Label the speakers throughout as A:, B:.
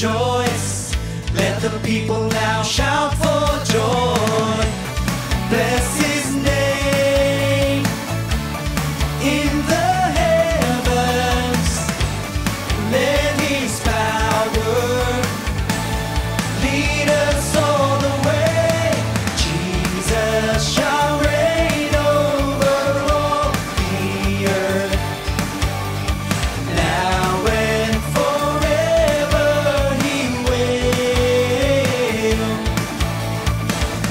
A: rejoice. Let the people now shout for joy. Bless his name in the heavens. Let his power lead us all the way. Jesus shall reign over all the earth, now and forever he will.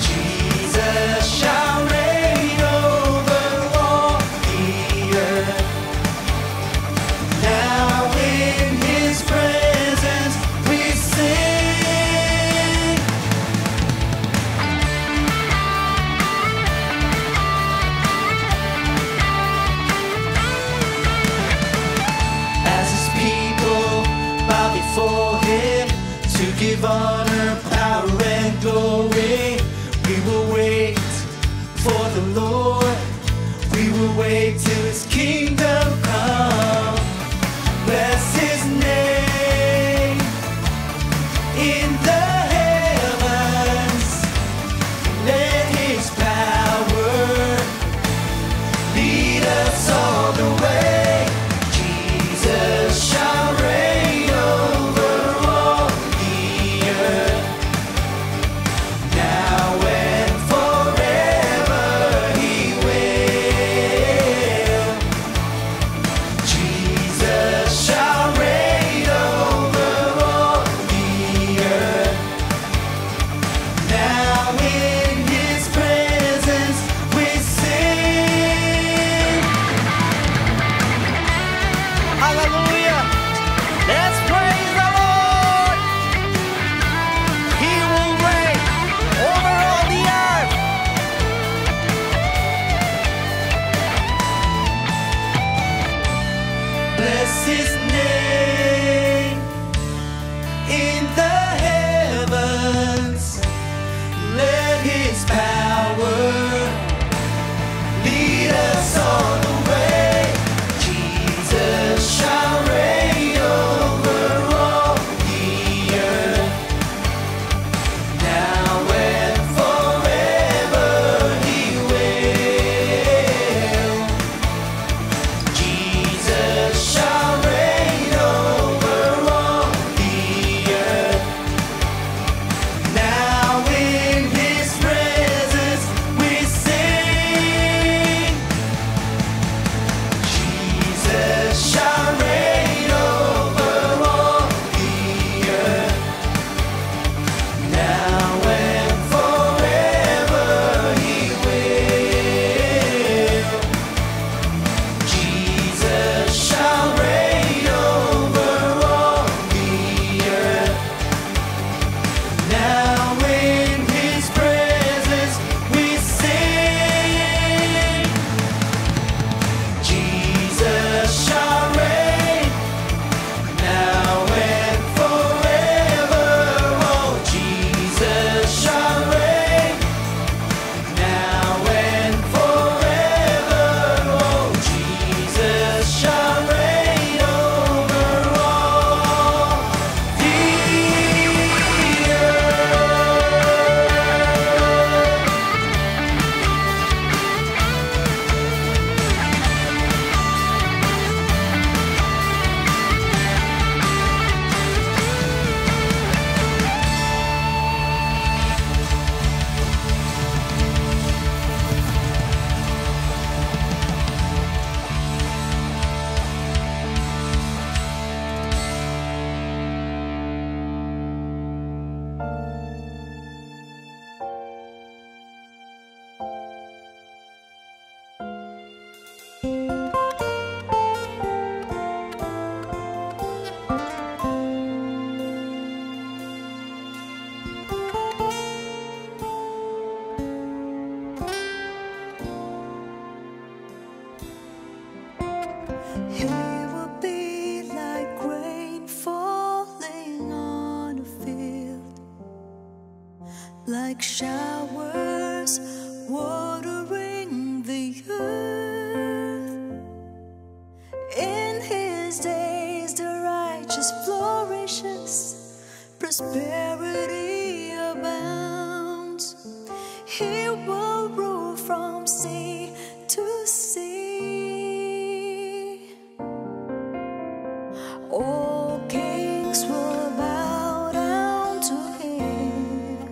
A: Jesus shall reign over all the earth, now in his presence we sing. As his people bow before him to give honor, power, and glory, we will wait for the Lord. We will wait till his kingdom come. Bless his name in the heavens. Let his power lead us all the way. Jesus shall reign over all the earth, now and forever he will. Jesus shall reign over all the earth, now in his presence we sing.
B: Hallelujah! Let's praise the Lord! He will reign over all the earth.
A: Bless his name in the heavens. Let his power lead us all the way. Jesus shall reign over all the earth, now and forever he will. Jesus shall reign over all the earth, now in his presence we sing. Jesus shall reign over all the earth, now and forever he will. Jesus shall reign over all the earth, now in his presence we sing. Jesus shall reign, now and forever. Oh, Jesus shall reign, now and forever. Oh, Jesus shall reign over all the earth.
C: He will be like rain falling on a field, like showers watering the earth. In his days the righteous flourishes, prosperity abounds. He will rule from sea to sea. All kings will bow down to him.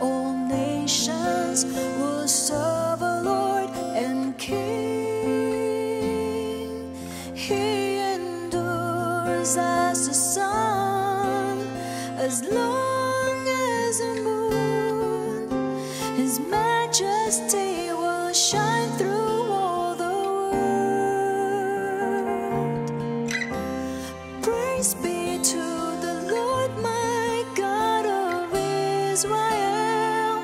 C: All nations will serve the Lord and King. He endures as the sun, as long as the moon. His majesty will shine through all the world. Praise be to the Lord, my God of Israel.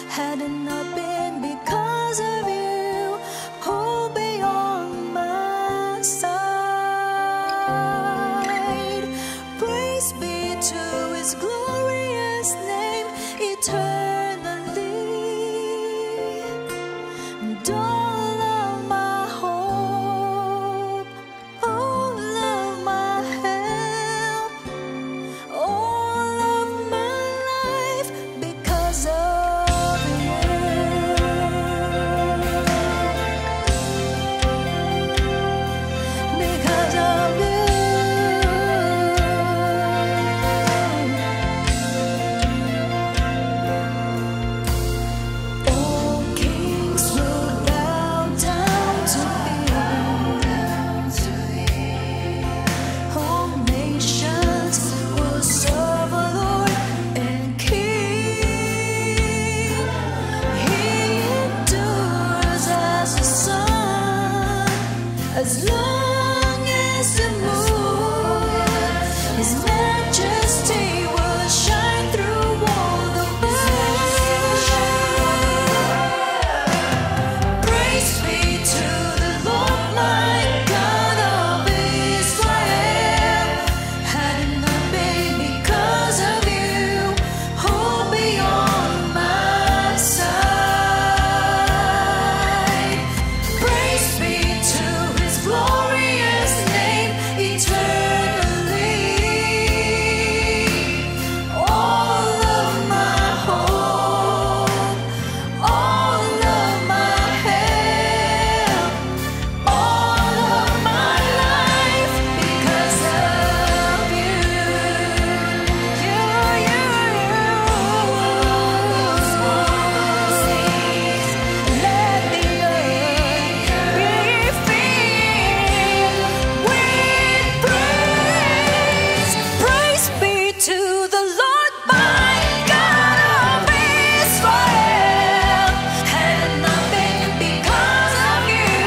C: Had it not been because of you, who'll be on my side? Praise be to his glorious name eternally. And all of my hope, all of my help, all of my life, because of you. Because of you. All kings will bow down to him. All nations will serve the Lord and King. He endures as the sun, as long as the moon. His majesty will shine through all the world. Praise be to the Lord, my God of Israel. Had it not been because of you, who'll be on my side? Praise be to his glorious name eternally. All of my hope, all of my help, all of my life, because of you. Let the earth be filled with praise. Praise be to the Lord, my God of Israel. Had it not been because of you,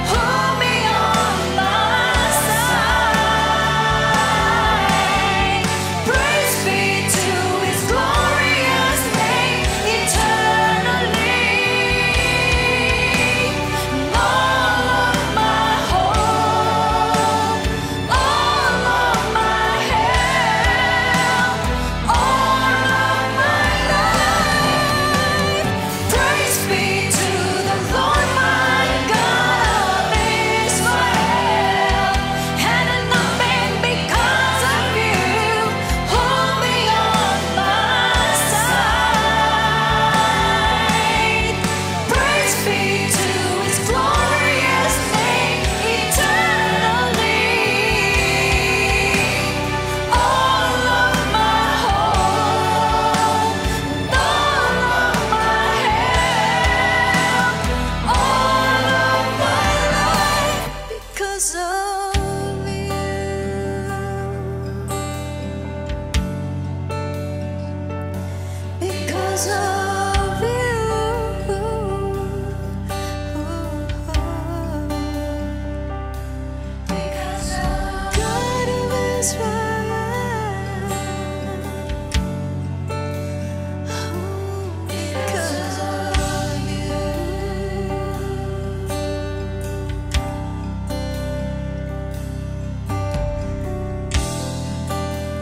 C: who'll be on my side? Praise be to his glorious name eternally. All of my hope, all of my help, all of my life. Praise be to the Lord, my God of Israel. Had it not been because of you, who'll be on my side? Praise be to his glorious name eternally. All of my hope, all of my help, all of my life, because of you. Because of you. Because of God of Israel. Because of you.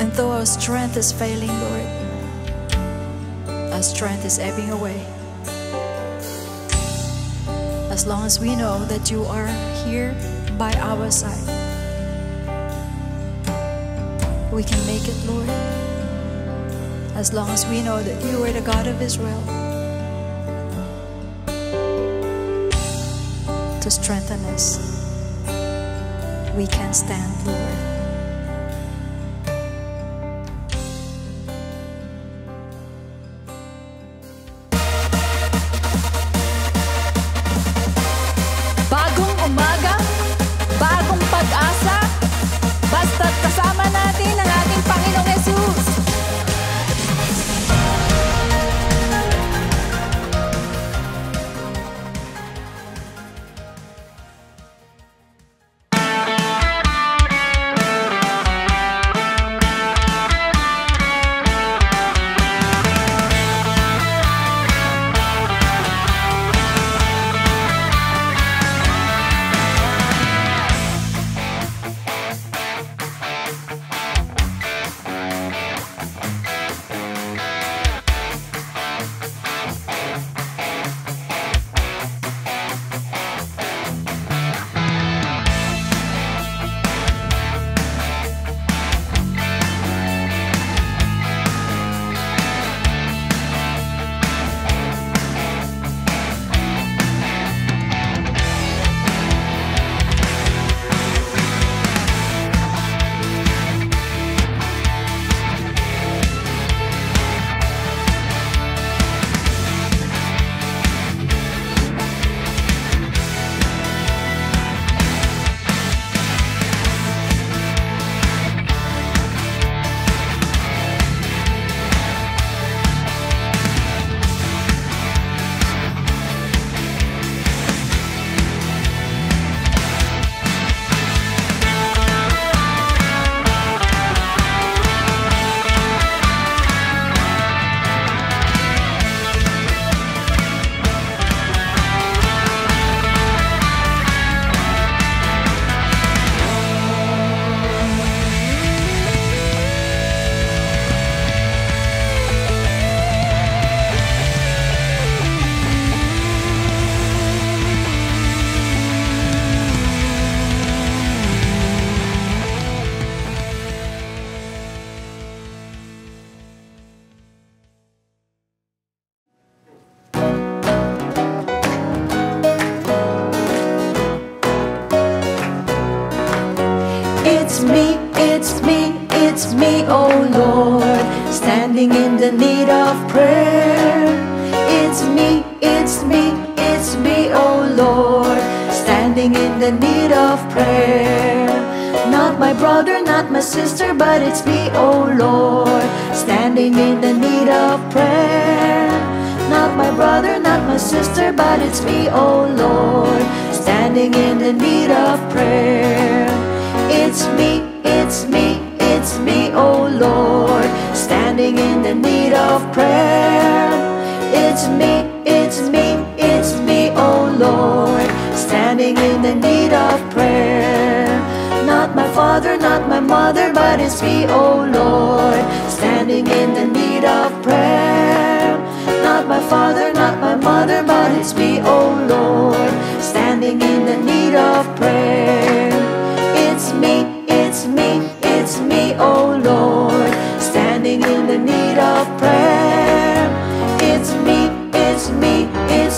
C: And though our strength is failing, Lord, our strength is ebbing away. As long as we know that you are here by our side, We can make it, Lord, as long as we know that you are the God of Israel, to strengthen us. We can stand, Lord.
D: Bagong umaga, bagong pag-asa, basta't kasama natin ang ating Panginoong Jesus.
C: It's me, oh Lord, standing in the need of prayer. It's me, oh Lord, standing in the need of prayer. Not my brother, not my sister, but it's me, oh Lord, standing in the need of prayer. Not my brother, not my sister, but it's me, oh Lord, standing in the need of prayer. It's me, oh Lord, standing in the need of prayer. It's me, oh Lord, standing in the need of prayer. Not my father, not my mother, but it's me, oh Lord, standing in the need of prayer. Not my father, not my mother, but it's me, oh Lord, standing in the need of prayer. It's me, oh Lord, standing in the need of prayer. It's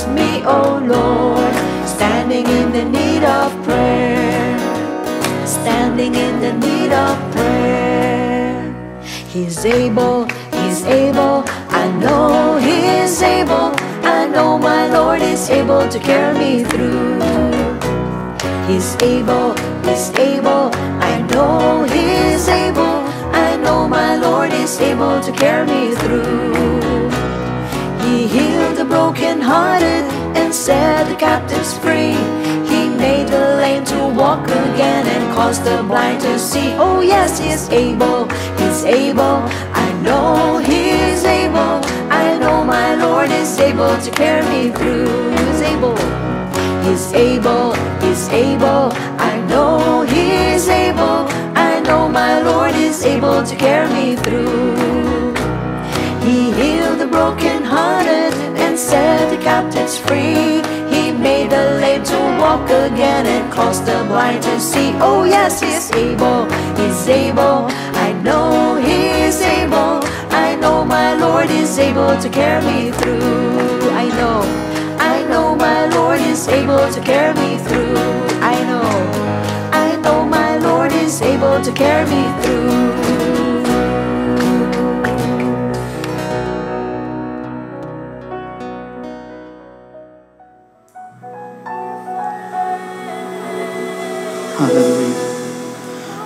C: me, oh Lord, standing in the need of prayer. Standing in the need of prayer. He's able, I know He is able. I know my Lord is able to carry me through. He's able, I know He is able. I know my Lord is able to carry me through. He healed the brokenhearted and set the captives free. He made the lame to walk again and caused the blind to see. Oh yes, He is able, I know He is able. I know my Lord is able to carry me through. He's able, I know He is able. I know my Lord is able to carry me through. He healed the brokenhearted and set the captives free. He made the lame to walk again and caused the blind to see. Oh yes, He's able, He's able. I know He is able. I know my Lord is able to carry me through. I know my Lord is able to carry me through. I know my Lord is able to carry me through.
E: Hallelujah.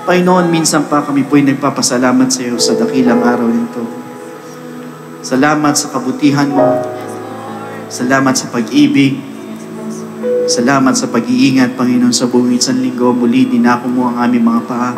E: Panginoon, minsan pa kami po'y nagpapasalamat sa iyo sa dakilang araw nito. Salamat sa kabutihan mo. Salamat sa pag-ibig. Salamat sa pag-iingat, Panginoon, sa buong isang linggo. Muli, dinako mo ang aming mga paa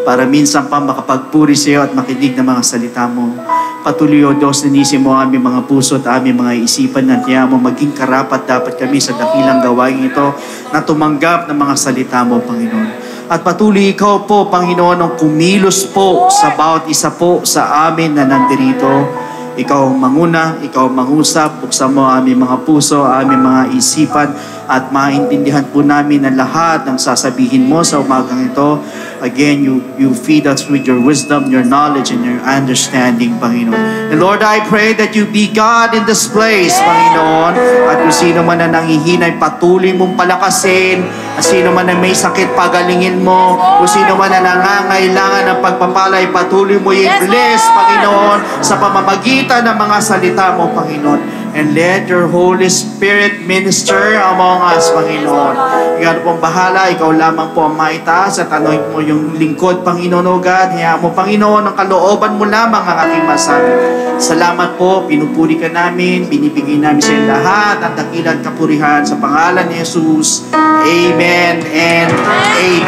E: para minsan pa makapagpuri sa iyo at makinig ng mga salita mo. Patuloy, O Diyos, ninisin mo ang aming mga puso at aming mga isipan na kaya mo maging karapat dapat kami sa dakilang gawain ito na tumanggap ng mga salita mo, Panginoon. At patuloy ikaw po, Panginoon, ang kumilos po sa bawat isa po sa amin na nandirito. Ikaw ang manguna, ikaw ang mangusap, buksan mo aming mga puso, aming mga isipan, at maintindihan po namin na lahat ng sasabihin mo sa umagang ito. Again, you feed us with your wisdom, your knowledge, and your understanding, Panginoon. And Lord, I pray that you be God in this place, Panginoon. At kung sino man na nangihinay, patuloy mong palakasin. At sino man na may sakit, pagalingin mo. Kung sino man na nangangailangan ng pagpapalay, patuloy mo i-bless, Panginoon, sa pamamagitan ng mga salita mo, Panginoon. And let your Holy Spirit minister among us, Panginoon. Ikaw pong bahala, ikaw lamang po ang maitaas at anoint mo yung lingkod, Panginoon, O God. Hayaan mo, Panginoon, ang kalooban mo lamang ang aking masabi. Salamat po, pinupuri ka namin, binibigay namin sa iyo lahat ang dakilang kapurihan sa pangalan ni Jesus. Amen and amen.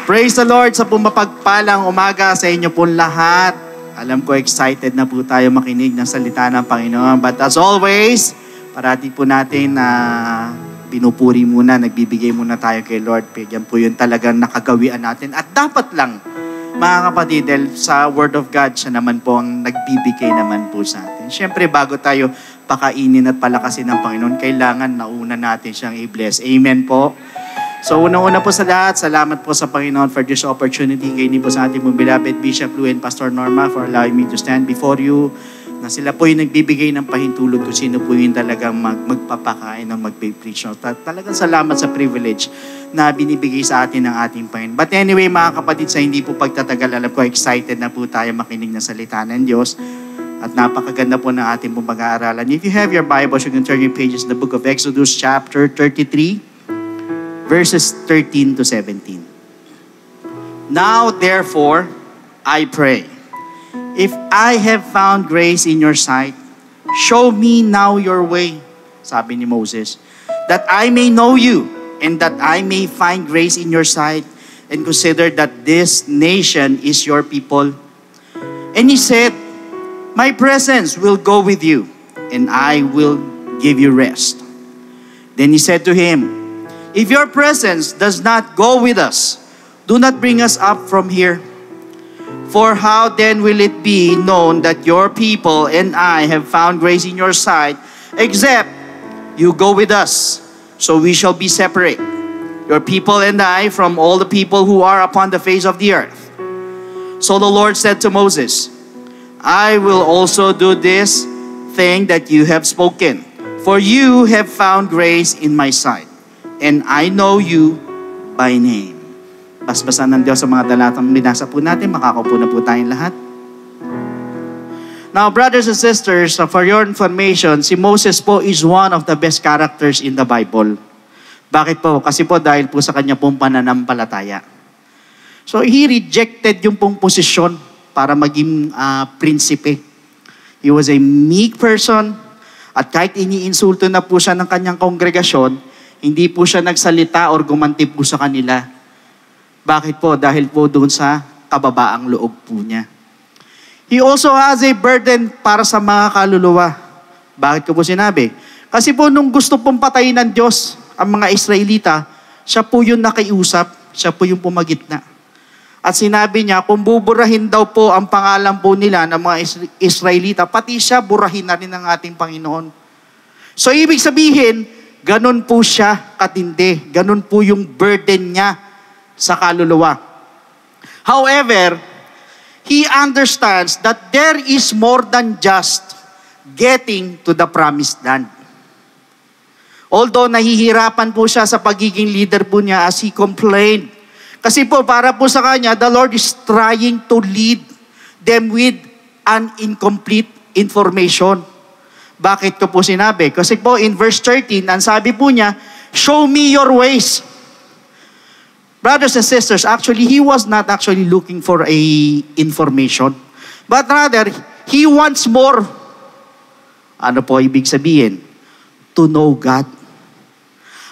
E: Praise the Lord sa pumapagpalang umaga sa inyo po lahat. Alam ko excited na po tayo makinig ng salita ng Panginoon. But as always, parati po natin na pinupuri muna, nagbibigay muna tayo kay Lord. Yan po yun talagang nakagawian natin. At dapat lang, mga kapatid, dahil sa Word of God, siya naman po ang nagbibigay naman po sa atin. Siyempre, bago tayo pakainin at palakasin ng Panginoon, kailangan nauna natin siyang i-bless. Amen po. So, unang-una po sa lahat, salamat po sa Panginoon for this opportunity. Kainin po sa ating mong beloved Bishop Lou and Pastor Norma for allowing me to stand before you. Na sila po yung nagbibigay ng pahintulot kung sino po yung talagang magpapakain ng mag-preach. Talagang salamat sa privilege na binibigay sa atin ng ating Panginoon. But anyway, mga kapatid, sa hindi po pagtatagal, alam ko excited na po tayo makinig ng salita ng Diyos. At napakaganda po ng ating pong pag-aaralan. If you have your Bible, you can turn your pages in the book of Exodus chapter 33. Verses 13 to 17. Now, therefore, I pray, if I have found grace in your sight, show me now your way, sabi ni Moses, that I may know you, and that I may find grace in your sight, and consider that this nation is your people. And he said, my presence will go with you, and I will give you rest. Then he said to him, if your presence does not go with us, do not bring us up from here. For how then will it be known that your people and I have found grace in your sight, except you go with us, so we shall be separate, your people and I, from all the people who are upon the face of the earth. So the Lord said to Moses, I will also do this thing that you have spoken, for you have found grace in my sight, and I know you by name. Basbasan ng Diyos sa mga talatang binasa po natin. Makakaupo na po tayong lahat. Now, brothers and sisters, for your information, si Moses po is one of the best characters in the Bible. Bakit po? Kasi po dahil po sa kanya pong pananampalataya. So, he rejected yung pong posisyon para maging prinsipe. He was a meek person, at kahit iniinsulto na po siya ng kanyang kongregasyon, hindi po siya nagsalita or gumanti po sa kanila. Bakit po? Dahil po doon sa kababaang loob po niya. He also has a burden para sa mga kaluluwa. Bakit ko po sinabi? Kasi po nung gusto pong patayin ng Diyos ang mga Israelita, siya po yung nakiusap, siya po yung pumagitna. At sinabi niya, kung buburahin daw po ang pangalan po nila ng mga Israelita, pati siya, burahin na rin ng ating Panginoon. So ibig sabihin, ganun po siya katindi. Ganun po yung burden niya sa kaluluwa. However, he understands that there is more than just getting to the promised land. Although nahihirapan po siya sa pagiging leader po niya as he complained. Kasi po, para po sa kanya, the Lord is trying to lead them with an incomplete information. Bakit ko po sinabi? Kasi po, in verse 13, ang sabi po niya, show me your ways. Brothers and sisters, actually, he was not actually looking for a information. But rather, he wants more. Ano po ibig sabihin? To know God.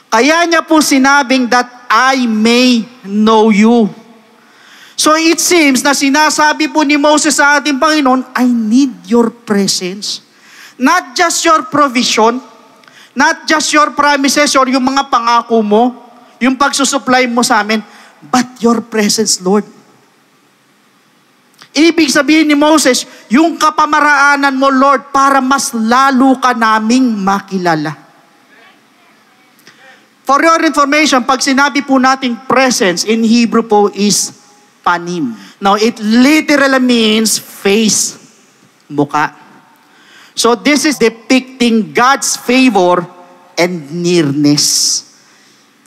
E: Kaya niya po sinabing that I may know you. So it seems na sinasabi po ni Moses sa ating Panginoon, I need your presence. Not just your provision, not just your promises or yung mga pangako mo, yung pagsusupply mo sa amin, but your presence, Lord. Ibig sabihin ni Moses, yung kapamaraanan mo, Lord, para mas lalo ka naming makilala. For your information, pag sinabi po nating presence in Hebrew po is panim. Now, it literally means face, muka. So, this is depicting God's favor and nearness.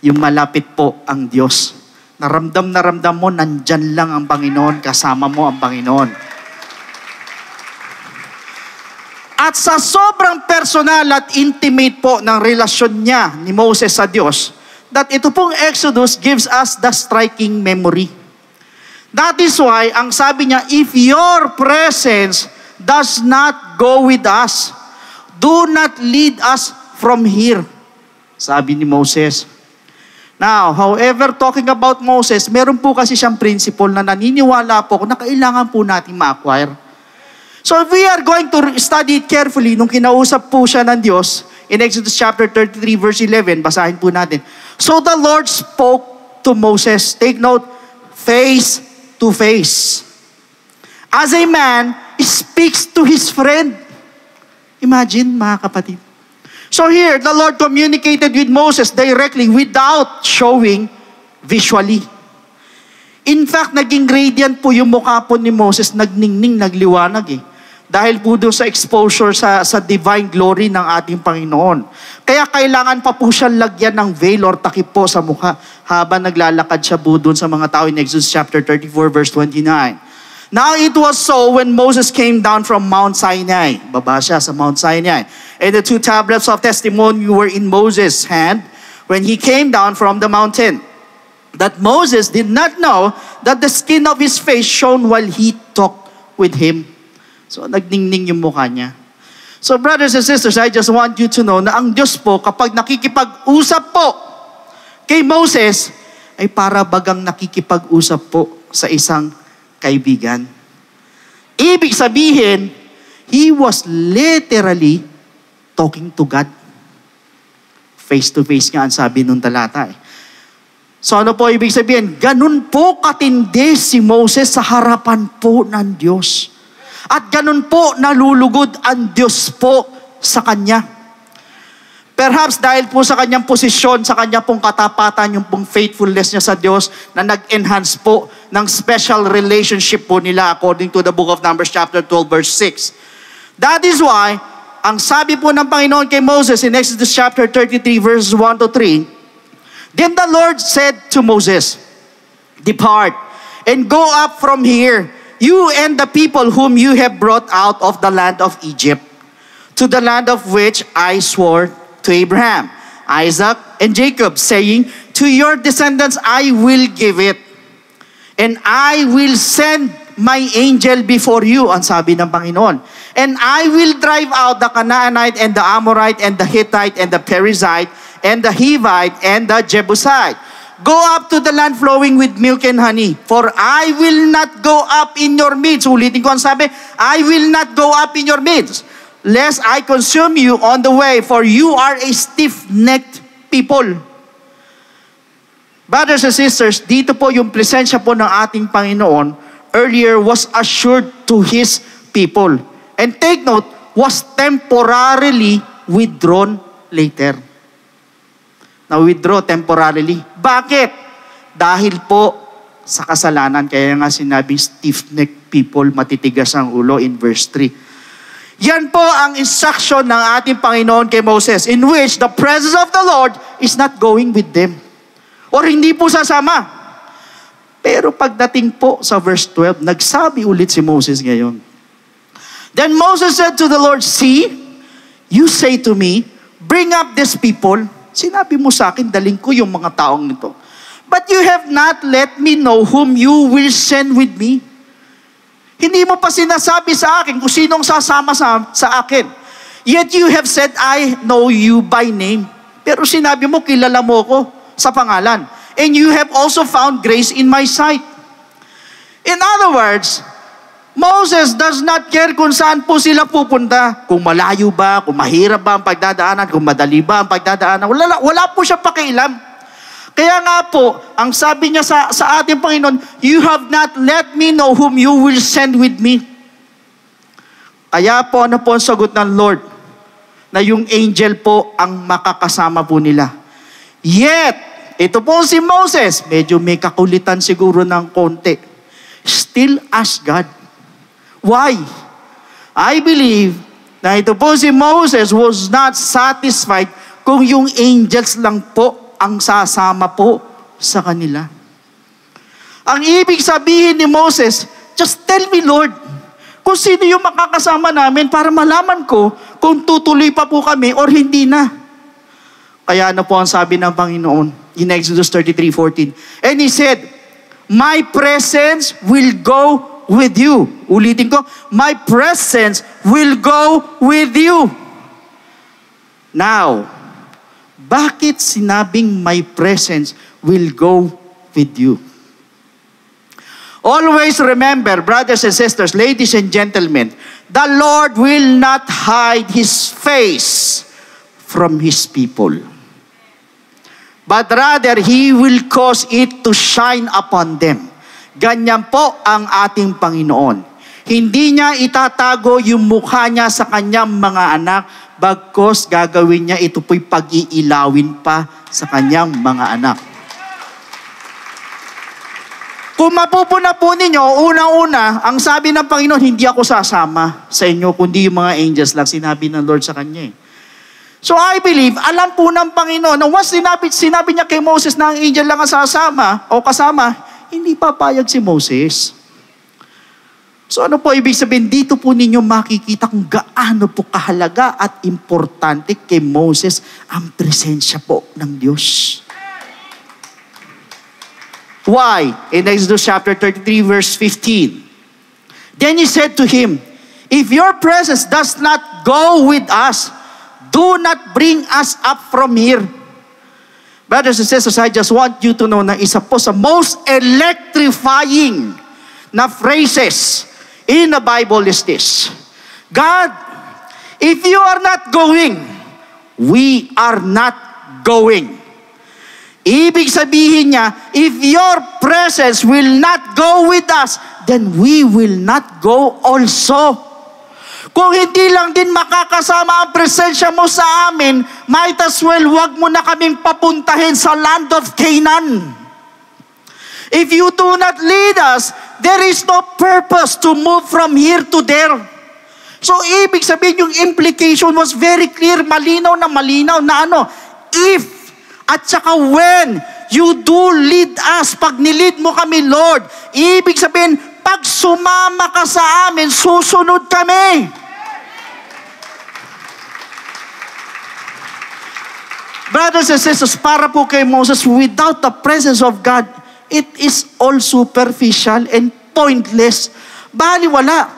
E: Yung malapit po ang Diyos. Na ramdam mo, nandyan lang ang Panginoon, kasama mo ang Panginoon. At sa sobrang personal at intimate po ng relasyon niya ni Moses sa Diyos, that ito pong Exodus gives us the striking memory. That is why, ang sabi niya, if your presence does not go with us, do not lead us from here. Sabi ni Moses. Now, however, talking about Moses, meron po kasi siyang principle na naniniwala po na kailangan po natin ma-acquire. So if we are going to study it carefully, nung kinausap po siya ng Diyos, in Exodus chapter 33 verse 11, basahin po natin. So the Lord spoke to Moses, take note, face to face. As a man speaks to his friend. Imagine, mga kapatid. So here, the Lord communicated with Moses directly without showing visually. In fact, naging radiant po yung mukha po ni Moses, nagningning, nagliwanag eh. Dahil po doon sa exposure sa divine glory ng ating Panginoon. Kaya kailangan pa po siya lagyan ng veil or takip po sa mukha habang naglalakad siya po doon sa mga tao in Exodus chapter 34 verse 29. Now it was so when Moses came down from Mount Sinai. Baba siya sa Mount Sinai. And the 2 tablets of testimony were in Moses' hand when he came down from the mountain. That Moses did not know that the skin of his face shone while he talked with him. So, nagningning yung mukha niya. So, brothers and sisters, I just want you to know na ang Diyos po, kapag nakikipag-usap po kay Moses, ay para bagang nakikipag-usap po sa isang kaibigan. Ibig sabihin, he was literally talking to God. Face to face nga ang sabi nung talata eh. So ano po ibig sabihin? Ganun po katindi si Moses sa harapan po ng Diyos. At ganun po nalulugod ang Diyos po sa kanya. Perhaps dahil po sa kanyang posisyon, sa kanya pong katapatan, yung pong faithfulness niya sa Diyos na nag-enhance po ng special relationship po nila according to the book of Numbers chapter 12 verse 6. That is why, ang sabi po ng Panginoon kay Moses in Exodus chapter 33 verses 1 to 3, then the Lord said to Moses, depart and go up from here, you and the people whom you have brought out of the land of Egypt, to the land of which I swore to Abraham, Isaac, and Jacob, saying, to your descendants I will give it, and I will send my angel before you, ang sabi ng Panginoon. And I will drive out the Canaanite and the Amorite and the Hittite and the Perizzite and the Hivite and the Jebusite. Go up to the land flowing with milk and honey, for I will not go up in your midst. Ulitin ko ang sabi, I will not go up in your midst, lest I consume you on the way, for you are a stiff-necked people. Brothers and sisters, dito po yung presensya po ng ating Panginoon earlier was assured to His people. And take note, was temporarily withdrawn later. Na-withdraw temporarily. Bakit? Dahil po sa kasalanan. Kaya nga sinabing stiff-necked people, matitigas ang ulo in verse 3. Yan po ang instruction ng ating Panginoon kay Moses, in which the presence of the Lord is not going with them. Or hindi po sasama. Pero pagdating po sa verse 12, nagsabi ulit si Moses ngayon. Then Moses said to the Lord, see, you say to me, bring up these people. Sinabi mo sa akin, daling ko yung mga taong nito. But you have not let me know whom you will send with me. Hindi mo pa sinasabi sa akin kung sinong sasama sa akin. Yet you have said, I know you by name. Pero sinabi mo, kilala mo ko sa pangalan. And you have also found grace in my sight. In other words, Moses does not care kung saan po sila pupunta. Kung malayo ba, kung mahirap ba ang pagdadaanan, kung madali ba ang pagdadaanan. Wala po siya pakialam. Kaya nga po, ang sabi niya sa ating Panginoon, you have not let me know whom you will send with me. Kaya po, ano po ang sagot ng Lord? Na yung angel po ang makakasama po nila. Yet, ito po si Moses, medyo may kakulitan siguro ng konti. Still ask God. Why? I believe na ito po si Moses was not satisfied kung yung angels lang po ang sasama po sa kanila. Ang ibig sabihin ni Moses, just tell me, Lord, kung sino yung makakasama namin para malaman ko kung tutuloy pa po kami or hindi na. Kaya ano po ang sabi ng Panginoon in Exodus 33:14. And He said, my presence will go with you. Ulitin ko, my presence will go with you. Now, bakit sinabing my presence will go with you? Always remember, brothers and sisters, ladies and gentlemen, the Lord will not hide His face from His people. But rather, He will cause it to shine upon them. Ganyan po ang ating Panginoon. Hindi niya itatago yung mukha niya sa kanyang mga anak, bagkos gagawin niya ito po'y pag-iilawin pa sa kanyang mga anak. Kung mapupuna po ninyo, unang-una, ang sabi ng Panginoon, hindi ako sasama sa inyo, kundi yung mga angels lang, sinabi ng Lord sa kanya. So I believe, alam po ng Panginoon, na once sinabi niya kay Moses na ang angel lang ang sasama o kasama, hindi papayag si Moses. So ano po ibig sabihin? Dito po ninyo makikita kung gaano po kahalaga at importante kay Moses ang presensya po ng Diyos. Why? In Exodus chapter 33 verse 15. Then He said to him, if your presence does not go with us, do not bring us up from here. Brothers and sisters, I just want you to know na isa po sa most electrifying na phrases in the Bible is this. God, if you are not going, we are not going. Ibig sabihin niya, if your presence will not go with us, then we will not go also. Kung hindi lang din makakasama ang presensya mo sa amin, might as well wag mo na kaming papuntahin sa land of Canaan. If you do not lead us, there is no purpose to move from here to there. So, ibig sabihin yung implication was very clear, malinaw na ano, if at saka when you do lead us, pag nilid mo kami, Lord, ibig sabihin, pag sumama ka sa amin, susunod kami. Brothers and sisters, para po kay Moses, without the presence of God, it is all superficial and pointless. Baliwala.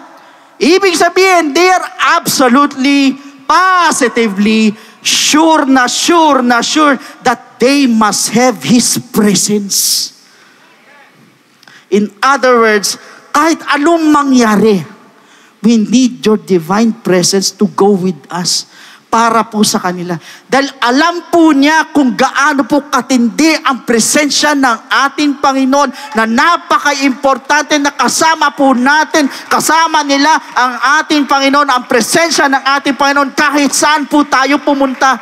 E: Ibig sabihin, they are absolutely, positively, sure that they must have His presence. In other words, kahit anong mangyari, we need your divine presence to go with us para po sa kanila. Dahil alam po niya kung gaano po katindi ang presensya ng ating Panginoon na napaka-importante na kasama po natin, kasama nila ang ating Panginoon, ang presensya ng ating Panginoon kahit saan po tayo pumunta.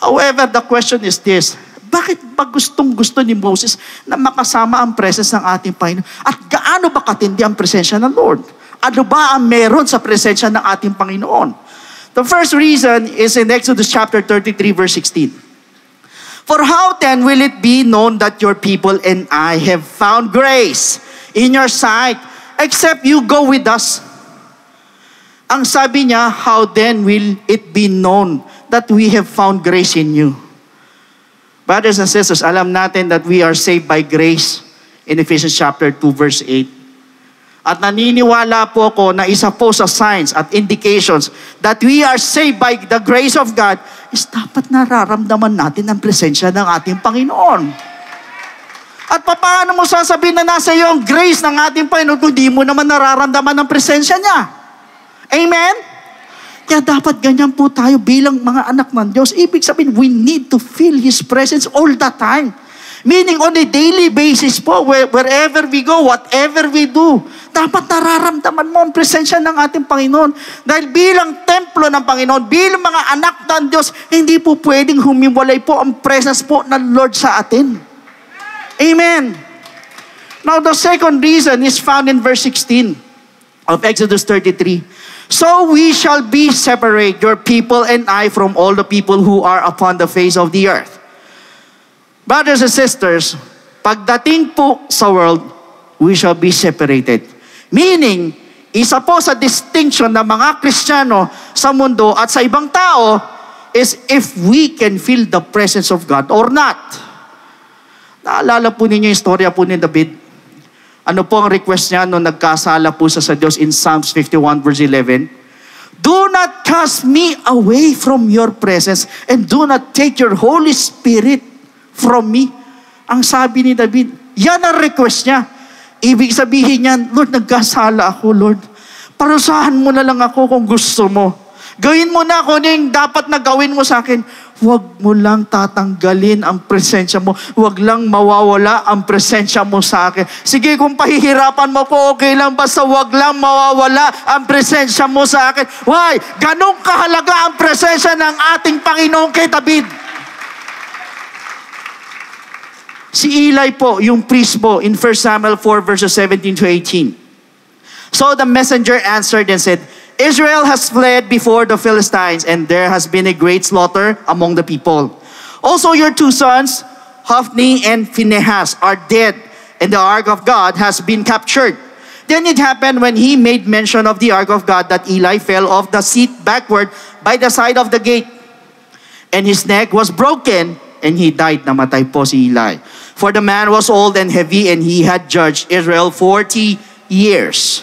E: However, the question is this, bakit ba gustong-gusto ni Moses na makasama ang presence ng ating Panginoon? At gaano ba katindi ang presensya ng Lord? Ano ba ang meron sa presensya ng ating Panginoon? The first reason is in Exodus chapter 33 verse 16. For how then will it be known that your people and I have found grace in your sight, except you go with us? Ang sabi niya, how then will it be known that we have found grace in you? Brothers and sisters, alam natin that we are saved by grace in Ephesians chapter 2 verse 8. At naniniwala po ako na isa po sa signs at indications that we are saved by the grace of God is dapat nararamdaman natin ang presensya ng ating Panginoon. At paano mo sasabihin na nasa iyo ang grace ng ating Panginoon kung di mo naman nararamdaman ang presensya niya? Amen? Kaya dapat ganyan po tayo bilang mga anak ng Diyos. Ibig sabihin, we need to feel His presence all the time. Meaning on a daily basis po, wherever we go, whatever we do, dapat nararamdaman mo ang presensya ng ating Panginoon. Dahil bilang templo ng Panginoon, bilang mga anak ng Diyos, hindi po pwedeng humiwalay po ang presence po ng Lord sa atin. Amen. Now the second reason is found in verse 16 of Exodus 33. So we shall be separate, your people and I, from all the people who are upon the face of the earth. Brothers and sisters, pagdating po sa world, we shall be separated. Meaning, isa po sa distinction ng mga Kristiyano sa mundo at sa ibang tao is if we can feel the presence of God or not. Naalala po ninyo yung istorya po ni David. Ano po ang request niya nung nagkasala po sa Diyos in Psalms 51 verse 11? Do not cast me away from your presence and do not take your Holy Spirit from me. Ang sabi ni David, yan ang request niya. Ibig sabihin niya, Lord, nagkasala ako, Lord. Parusahan mo na lang ako kung gusto mo. Gawin mo na kung ano yung dapat na gawin mo sa akin. Huwag mo lang tatanggalin ang presensya mo. Huwag lang mawawala ang presensya mo sa akin. Sige, kung pahihirapan mo ko, okay lang. Basta huwag lang mawawala ang presensya mo sa akin. Why? Ganong kahalaga ang presensya ng ating Panginoon kay David. Si Eli po, yung priest po, in 1 Samuel 4 verses 17 to 18. So the messenger answered and said, Israel has fled before the Philistines, and there has been a great slaughter among the people. Also your two sons, Hophni and Phinehas, are dead, and the ark of God has been captured. Then it happened when he made mention of the ark of God that Eli fell off the seat backward by the side of the gate, and his neck was broken, and he died. Namatay po si Eli. For the man was old and heavy, and he had judged Israel 40 years.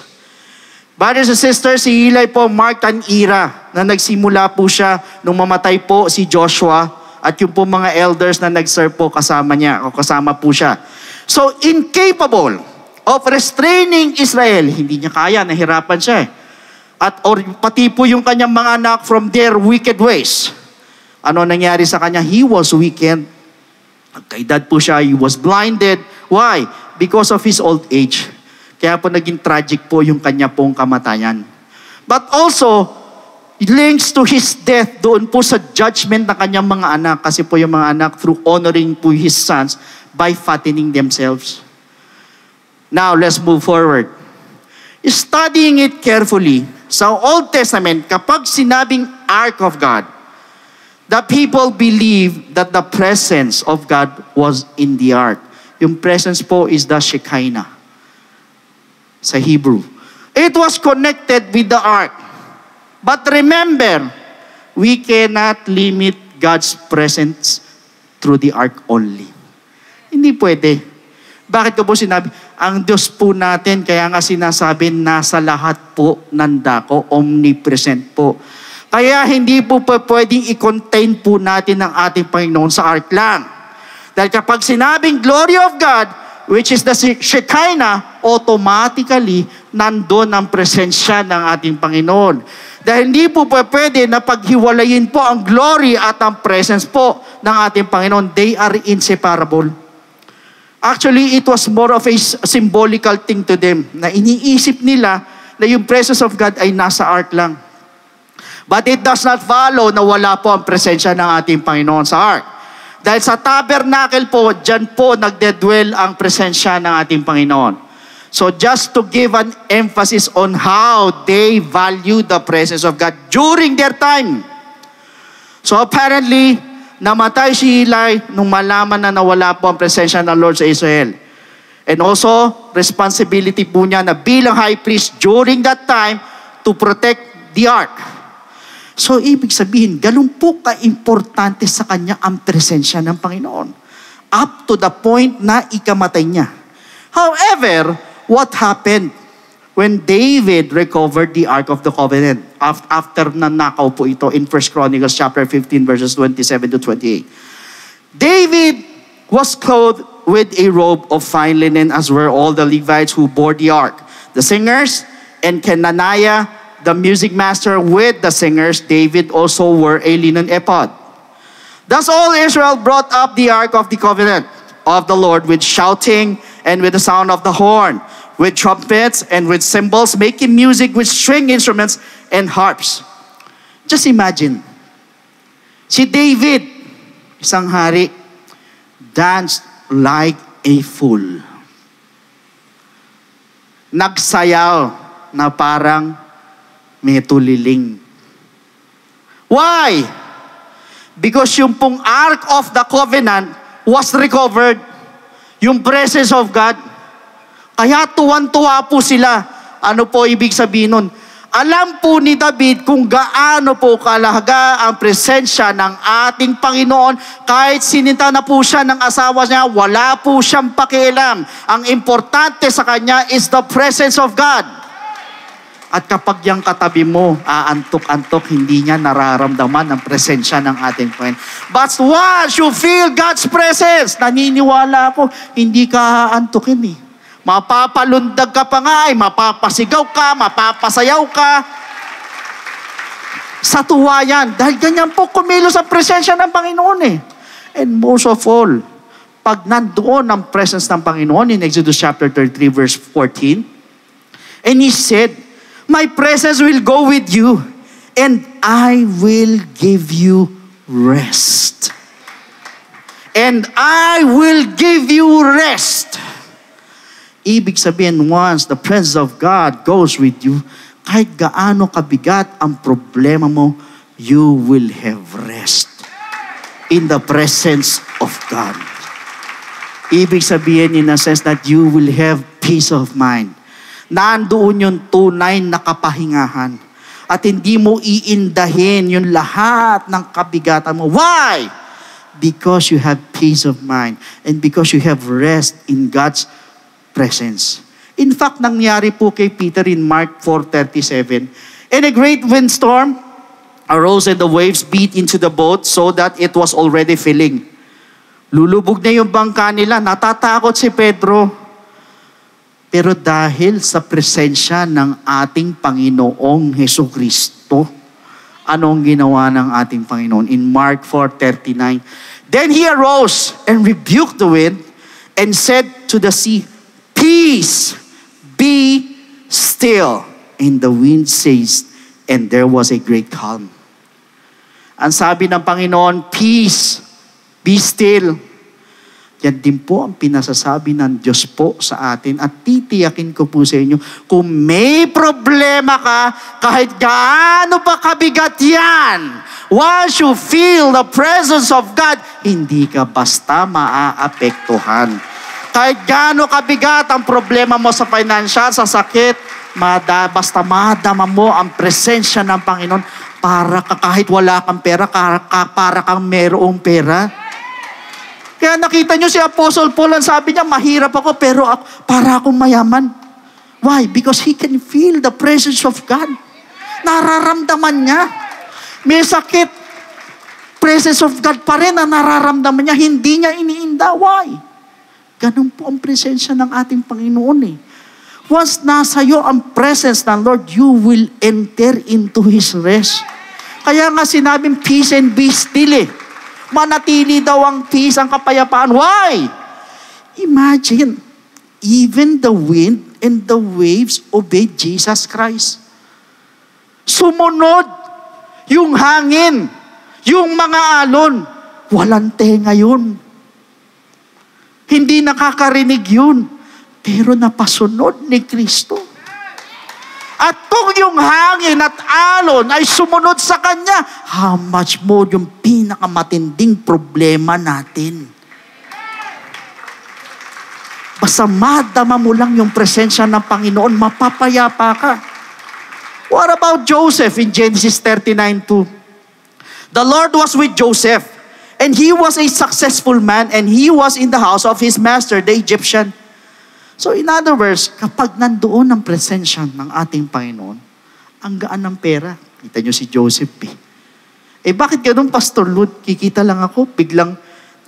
E: Brothers and sisters, si Eli po marked an era na nagsimula po siya nung mamatay po si Joshua at yung po mga elders na nag-serve po kasama niya o kasama po siya. So incapable of restraining Israel, hindi niya kaya, nahirapan siya At or pati po yung kanyang mga anak from their wicked ways. Ano nangyari sa kanya? He was wicked. Nagkaedad po siya, he was blinded. Why? Because of his old age. Kaya po naging tragic po yung kanya pong kamatayan. But also, it links to his death doon po sa judgment ng kanyang mga anak. Kasi po yung mga anak, through honoring po his sons by fattening themselves. Now, let's move forward. Studying it carefully, sa Old Testament, kapag sinabing Ark of God, the people believe that the presence of God was in the ark. Yung presence po is the Shekinah sa Hebrew. It was connected with the ark. But remember, we cannot limit God's presence through the ark only. Hindi pwede. Bakit ko po sinabi? Ang Diyos po natin, kaya nga sinasabi, nasa lahat po ng dako, omnipresent po. Kaya hindi po pwedeng i-contain po natin ang ating Panginoon sa ark lang. Dahil kapag sinabing glory of God, which is the Shekinah, automatically nandun ang presensya ng ating Panginoon. Dahil hindi po pwede na paghiwalayin po ang glory at ang presence po ng ating Panginoon. They are inseparable. Actually, it was more of a symbolical thing to them na iniisip nila na yung presence of God ay nasa ark lang. But it does not follow na wala po ang presensya ng ating Panginoon sa ark. Dahil sa tabernacle po, dyan po nagdedwell ang presensya ng ating Panginoon. So just to give an emphasis on how they value the presence of God during their time. So apparently, namatay si Eli nung malaman na nawala po ang presensya ng Lord sa Israel. And also, responsibility po niya na bilang high priest during that time to protect the ark. So ibig sabihin, ganun po ka-importante sa kanya ang presensya ng Panginoon. Up to the point na ikamatay niya. However, what happened when David recovered the Ark of the Covenant after nanakaw po ito in 1 Chronicles chapter 15 verses 27 to 28. David was clothed with a robe of fine linen, as were all the Levites who bore the ark. The singers and Kenaniah, the music master with the singers, David also wore a linen ephod. Thus all Israel brought up the ark of the covenant of the Lord with shouting and with the sound of the horn, with trumpets and with cymbals, making music with string instruments and harps. Just imagine, si David, isang hari, danced like a fool. Nagsayaw na parang may tuliling. Why? Because yung pong Ark of the Covenant was recovered. Yung presence of God. Kaya tuwan-tuwa po sila. Ano po ibig sabihin nun? Alam po ni David kung gaano po kalaga ang presensya ng ating Panginoon. Kahit sininta na po siya ng asawa niya, wala po siyang pakialam. Ang importante sa kanya is the presence of God. At kapag yung katabi mo, aantok-antok, hindi niya nararamdaman ang presensya ng ating Panginoon. But once you feel God's presence, naniniwala ako, hindi ka aantukin eh. Mapapalundag ka pa nga, mapapasigaw ka, mapapasayaw ka. Sa tuwa yan. Dahil ganyan po kumilos ang presensya ng Panginoon eh. And most of all, pag nandoon ang presence ng Panginoon in Exodus chapter 33 verse 14, and He said, my presence will go with you, and I will give you rest. And I will give you rest. Ibig sabihin, once the presence of God goes with you, kahit gaano kabigat ang problema mo, you will have rest in the presence of God. Ibig sabihin in a sense that you will have peace of mind. Nandoon yung tunay na kapahingahan. At hindi mo iindahin yung lahat ng kabigatan mo. Why? Because you have peace of mind. And because you have rest in God's presence. In fact, nangyari po kay Peter in Mark 4:37. And a great windstorm arose and the waves beat into the boat so that it was already filling. Lulubog na yung bangka nila. Natatakot si Pedro. Pero dahil sa presensya ng ating Panginoong Hesukristo, anong ginawa ng ating Panginoon? In Mark 4:39, then He arose and rebuked the wind and said to the sea, peace, be still. And the wind ceased, and there was a great calm. Ang sabi ng Panginoon, peace, be still. Yan din po ang pinasasabi ng Diyos po sa atin. At titiyakin ko po sa inyo, kung may problema ka, kahit gaano pa kabigat yan, once you feel the presence of God, hindi ka basta maaapektuhan. Kahit gaano kabigat ang problema mo sa financial, sa sakit, basta madama mo ang presensya ng Panginoon, para ka kahit wala kang pera, para kang merong pera. Kaya nakita nyo si Apostle Paul, ang sabi niya, mahirap ako, pero para akong mayaman. Why? Because he can feel the presence of God. Nararamdaman niya. May sakit, presence of God pa rin na nararamdaman niya. Hindi niya iniinda. Why? Ganun po ang presensya ng ating Panginoon eh. Once nasa iyo ang presence ng Lord, you will enter into His rest. Kaya nga sinabing peace and be still eh. Manatili daw ang peace, ang kapayapaan. Why? Imagine, even the wind and the waves obeyed Jesus Christ. Sumunod yung hangin, yung mga alon. Walang tenga yun. Hindi nakakarinig yun. Pero napasunod ni Kristo. At kung yung hangin at alon ay sumunod sa Kanya, how much more yung pinakamatinding problema natin. Basta madama mo lang yung presensya ng Panginoon, mapapayapa ka. What about Joseph in Genesis 39:2? The Lord was with Joseph, and he was a successful man, and he was in the house of his master, the Egyptian. So in other words, kapag nandoon ang presensya ng ating Panginoon, ang gaan ng pera. Kita nyo si Joseph eh. Eh bakit ganun, Pastor Lud? Kikita lang ako, biglang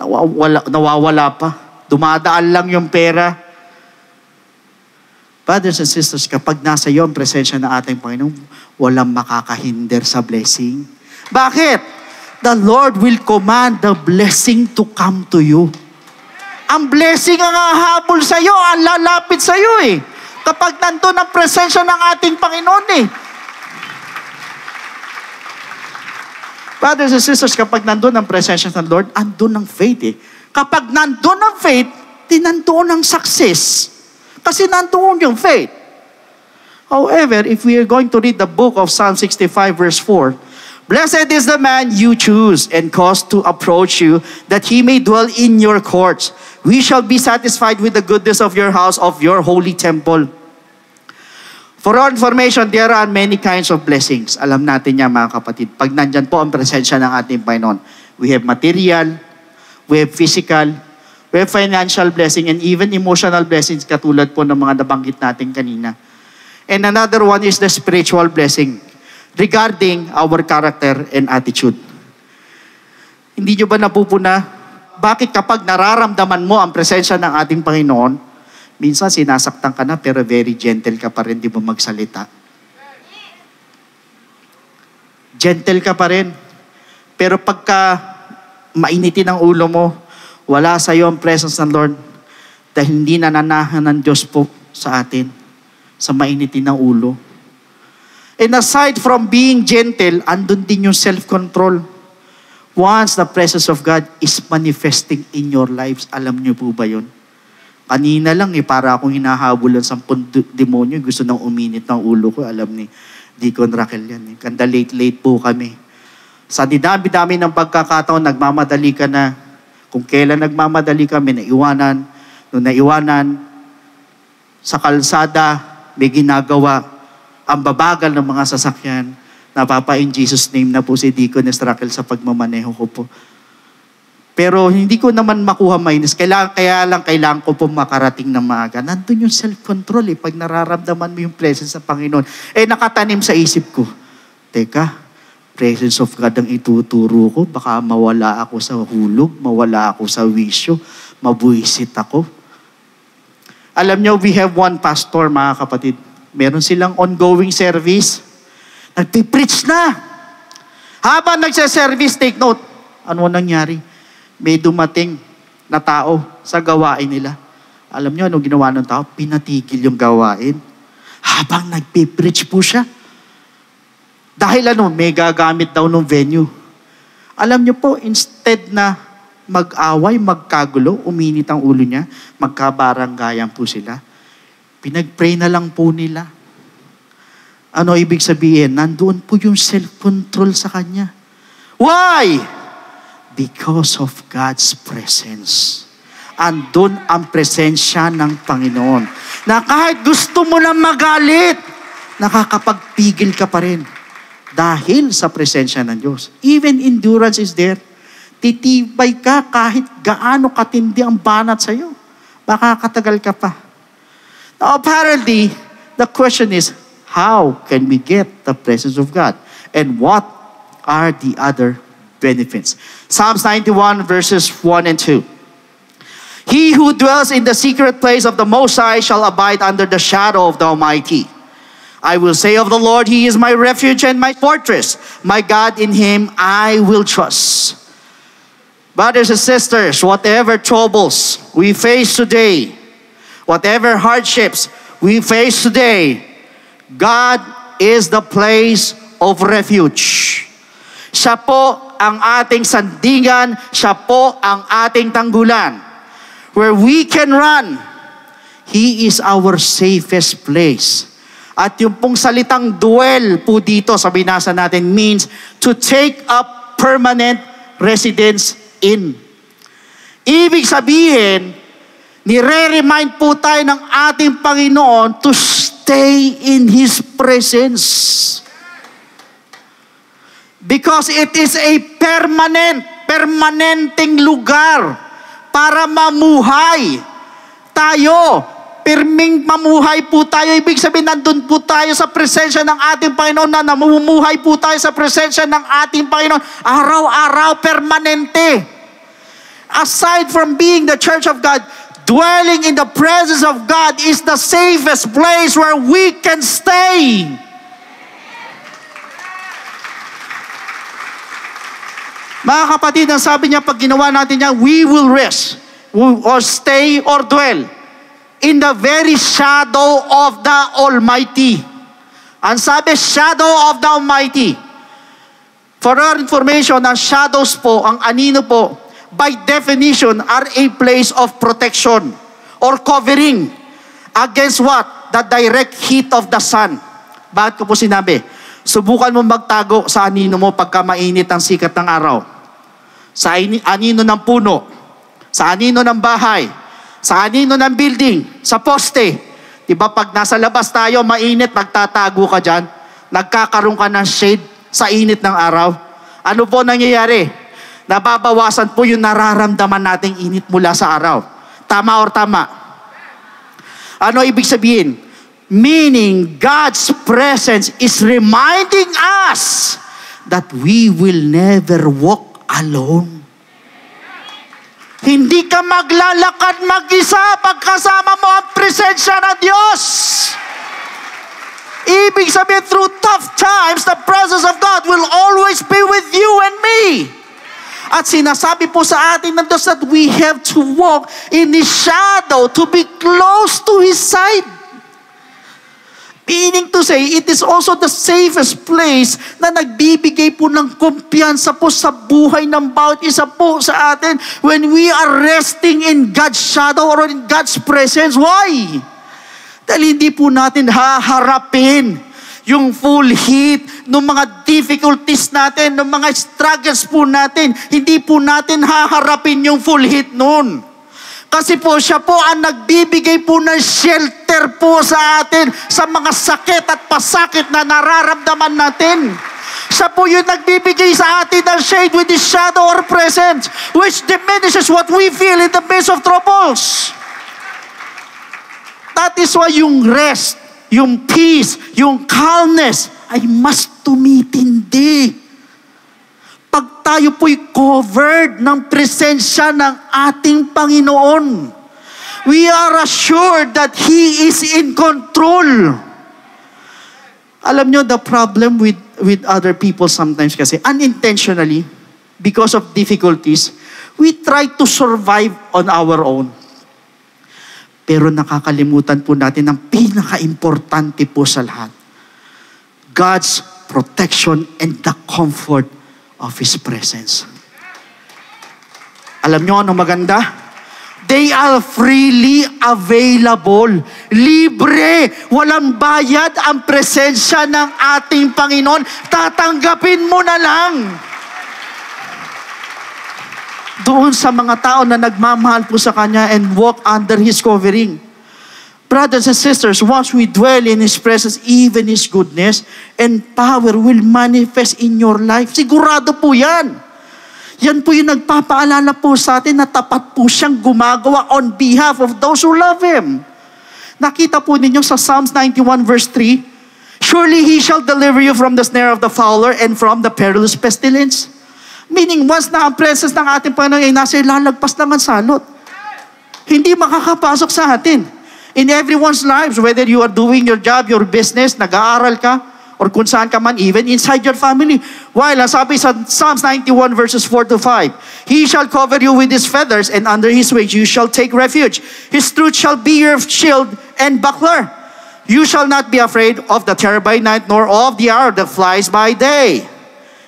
E: nawawala pa. Dumadaan lang yung pera. Brothers and sisters, kapag nasa iyo ang presensya ng ating Panginoon, walang makakahinder sa blessing. Bakit? The Lord will command the blessing to come to you. Ang blessing ang hahabol sa iyo, ang lalapit sa iyo eh. Kapag nandun ang presensya ng ating Panginoon eh. Brothers and sisters, kapag nandun ang presensya ng Lord, andun ang faith eh. Kapag nandun ang faith, di nandoon ang success. Kasi nandoon yung faith. However, if we are going to read the book of Psalm 65 verse 4, blessed is the man you choose and cause to approach you, that he may dwell in your courts. We shall be satisfied with the goodness of your house, of your holy temple. For our information, there are many kinds of blessings. Alam natin yan, mga kapatid. Pag nandyan po ang presensya ng ating Panginoon, we have material, we have physical, we have financial blessing, and even emotional blessings, katulad po ng mga nabanggit natin kanina. And another one is the spiritual blessing regarding our character and attitude. Hindi nyo ba napupuna? Bakit kapag nararamdaman mo ang presensya ng ating Panginoon, minsan sinasaktan ka na pero very gentle ka pa rin, di mo magsalita. Gentle ka pa rin. Pero pagka mainitin ang ulo mo, wala sa iyo ang presence ng Lord dahil hindi nananahan ng Diyos po sa atin sa mainitin ng ulo. And aside from being gentle, andun din yung self-control. Once the presence of God is manifesting in your lives, alam niyo po ba yun? Kanina lang para akong hinahabulan 10 demonyo, gusto nang uminit ng ulo ko, alam ni Deacon Raquel yan. Kanda late po kami. Sa dinami-dami ng pagkakataon, nagmamadali ka na. Kung kailan nagmamadali kami, naiwanan. Nung naiwanan, sa kalsada, may ginagawa. Ang babagal ng mga sasakyan, napapa in Jesus name na po si Deacon Raquel sa pagmamaneho ko po. Pero hindi ko naman makuha minus. Kailangan ko po makarating na maaga. Nandun yung self-control eh. Pag nararamdaman mo yung presence ng Panginoon. Nakatanim sa isip ko. Teka, presence of God ang ituturo ko. Baka mawala ako sa hulog, mawala ako sa wisyo, mabuisit ako. Alam nyo, we have one pastor, mga kapatid. Meron silang ongoing service. Nagpipreach na. Habang nagsa-service, take note. Ano nangyari? May dumating na tao sa gawain nila. Alam nyo, ano ginawa ng tao? Pinatigil yung gawain. Habang nagpipreach po siya. Dahil may gagamit daw ng venue. Alam nyo po, instead na mag-away, magkagulo, uminit ang ulo niya, magkabaranggayan po sila. Pinag-pray na lang po nila. Ano ibig sabihin? Nandoon po yung self-control sa kanya. Why? Because of God's presence. Andun ang presensya ng Panginoon. Na kahit gusto mo lang magalit, nakakapagpigil ka pa rin. Dahil sa presensya ng Diyos. Even endurance is there. Titibay ka kahit gaano katindi ang banat sa iyo. Makakatagal ka pa. Now apparently, the question is, how can we get the presence of God? And what are the other benefits? Psalms 91 verses 1 and 2. He who dwells in the secret place of the Most High shall abide under the shadow of the Almighty. I will say of the Lord, He is my refuge and my fortress. My God, in Him I will trust. Brothers and sisters, whatever troubles we face today, whatever hardships we face today, God is the place of refuge. Siya po ang ating sandigan, siya po ang ating tanggulan. Where we can run, He is our safest place. At yung pong salitang dwell po dito sa binasa natin means to take up permanent residence in. Ibig sabihin, nire-remind po tayo ng ating Panginoon to stay in His presence. Because it is a permanenteng lugar para mamuhay tayo. Pirming mamuhay po tayo. Ibig sabihin, nandun po tayo sa presensya ng ating Panginoon na namumuhay po tayo sa presensya ng ating Panginoon. Araw-araw, permanente. Aside from being the church of God, dwelling in the presence of God is the safest place where we can stay. Mga kapatid, ang sabi niya, pag ginawa natin yan, we will rest, or stay, or dwell in the very shadow of the Almighty. Ang sabi, shadow of the Almighty. For our information, ang shadows po, ang anino po, by definition, are a place of protection or covering against what? The direct heat of the sun. Bakit ko po sinabi? Subukan mo magtago sa anino mo pagka mainit ang sikat ng araw. Sa anino ng puno, sa anino ng bahay, sa anino ng building, sa poste. Diba pag nasa labas tayo, mainit, magtatago ka dyan, nagkakaroon ka ng shade sa init ng araw. Ano po nangyayari? Nababawasan po yung nararamdaman nating init mula sa araw. Tama or tama? Ano ibig sabihin? Meaning, God's presence is reminding us that we will never walk alone. Hindi ka maglalakad mag-isa pagkasama mo ang presensya ng Diyos. Ibig sabihin, through tough times, the presence of God will always be with you and me. At sinasabi po sa atin ng Diyos that we have to walk in His shadow, to be close to His side. Meaning to say, it is also the safest place na nagbibigay po ng kumpiyansa po sa buhay ng bawat isa po sa atin when we are resting in God's shadow or in God's presence. Why? Dahil hindi po natin haharapin yung full heat ng mga difficulties natin, ng mga struggles po natin. Hindi po natin haharapin yung full heat nun. Kasi po siya po ang nagbibigay po ng shelter po sa atin sa mga sakit at pasakit na nararamdaman natin. Siya po yung nagbibigay sa atin ng shade with His shadow or presence, which diminishes what we feel in the midst of troubles. That is why yung rest, yung peace, yung calmness ay mas tumitindi. Pag tayo po'y covered ng presensya ng ating Panginoon, we are assured that He is in control. Alam nyo, the problem with other people sometimes kasi, unintentionally, because of difficulties, we try to survive on our own. Pero nakakalimutan po natin ang pinaka-importante po sa lahat. God's protection and the comfort of His presence. Alam nyo ano maganda? They are freely available. Libre. Walang bayad ang presensya ng ating Panginoon. Tatanggapin mo na lang. Doon sa mga tao na nagmamahal po sa Kanya and walk under His covering. Brothers and sisters, once we dwell in His presence, even His goodness and power will manifest in your life. Sigurado po yan. Yan po yung nagpapaalala po sa atin na tapat po siyang gumagawa on behalf of those who love Him. Nakita po ninyo sa Psalms 91 verse 3, surely He shall deliver you from the snare of the fowler and from the perilous pestilence. Meaning, once na ang presence ng ating Panginoon ay nasa ilalagpas lang ang salot. hindi makakapasok sa atin. In everyone's lives, whether you are doing your job, your business, nag-aaral ka, or kung saan ka man, even inside your family. While, ang sabi sa Psalms 91 verses 4 to 5, He shall cover you with His feathers, and under His wings you shall take refuge. His truth shall be your shield and buckler. You shall not be afraid of the terror by night, nor of the arrow that flies by day.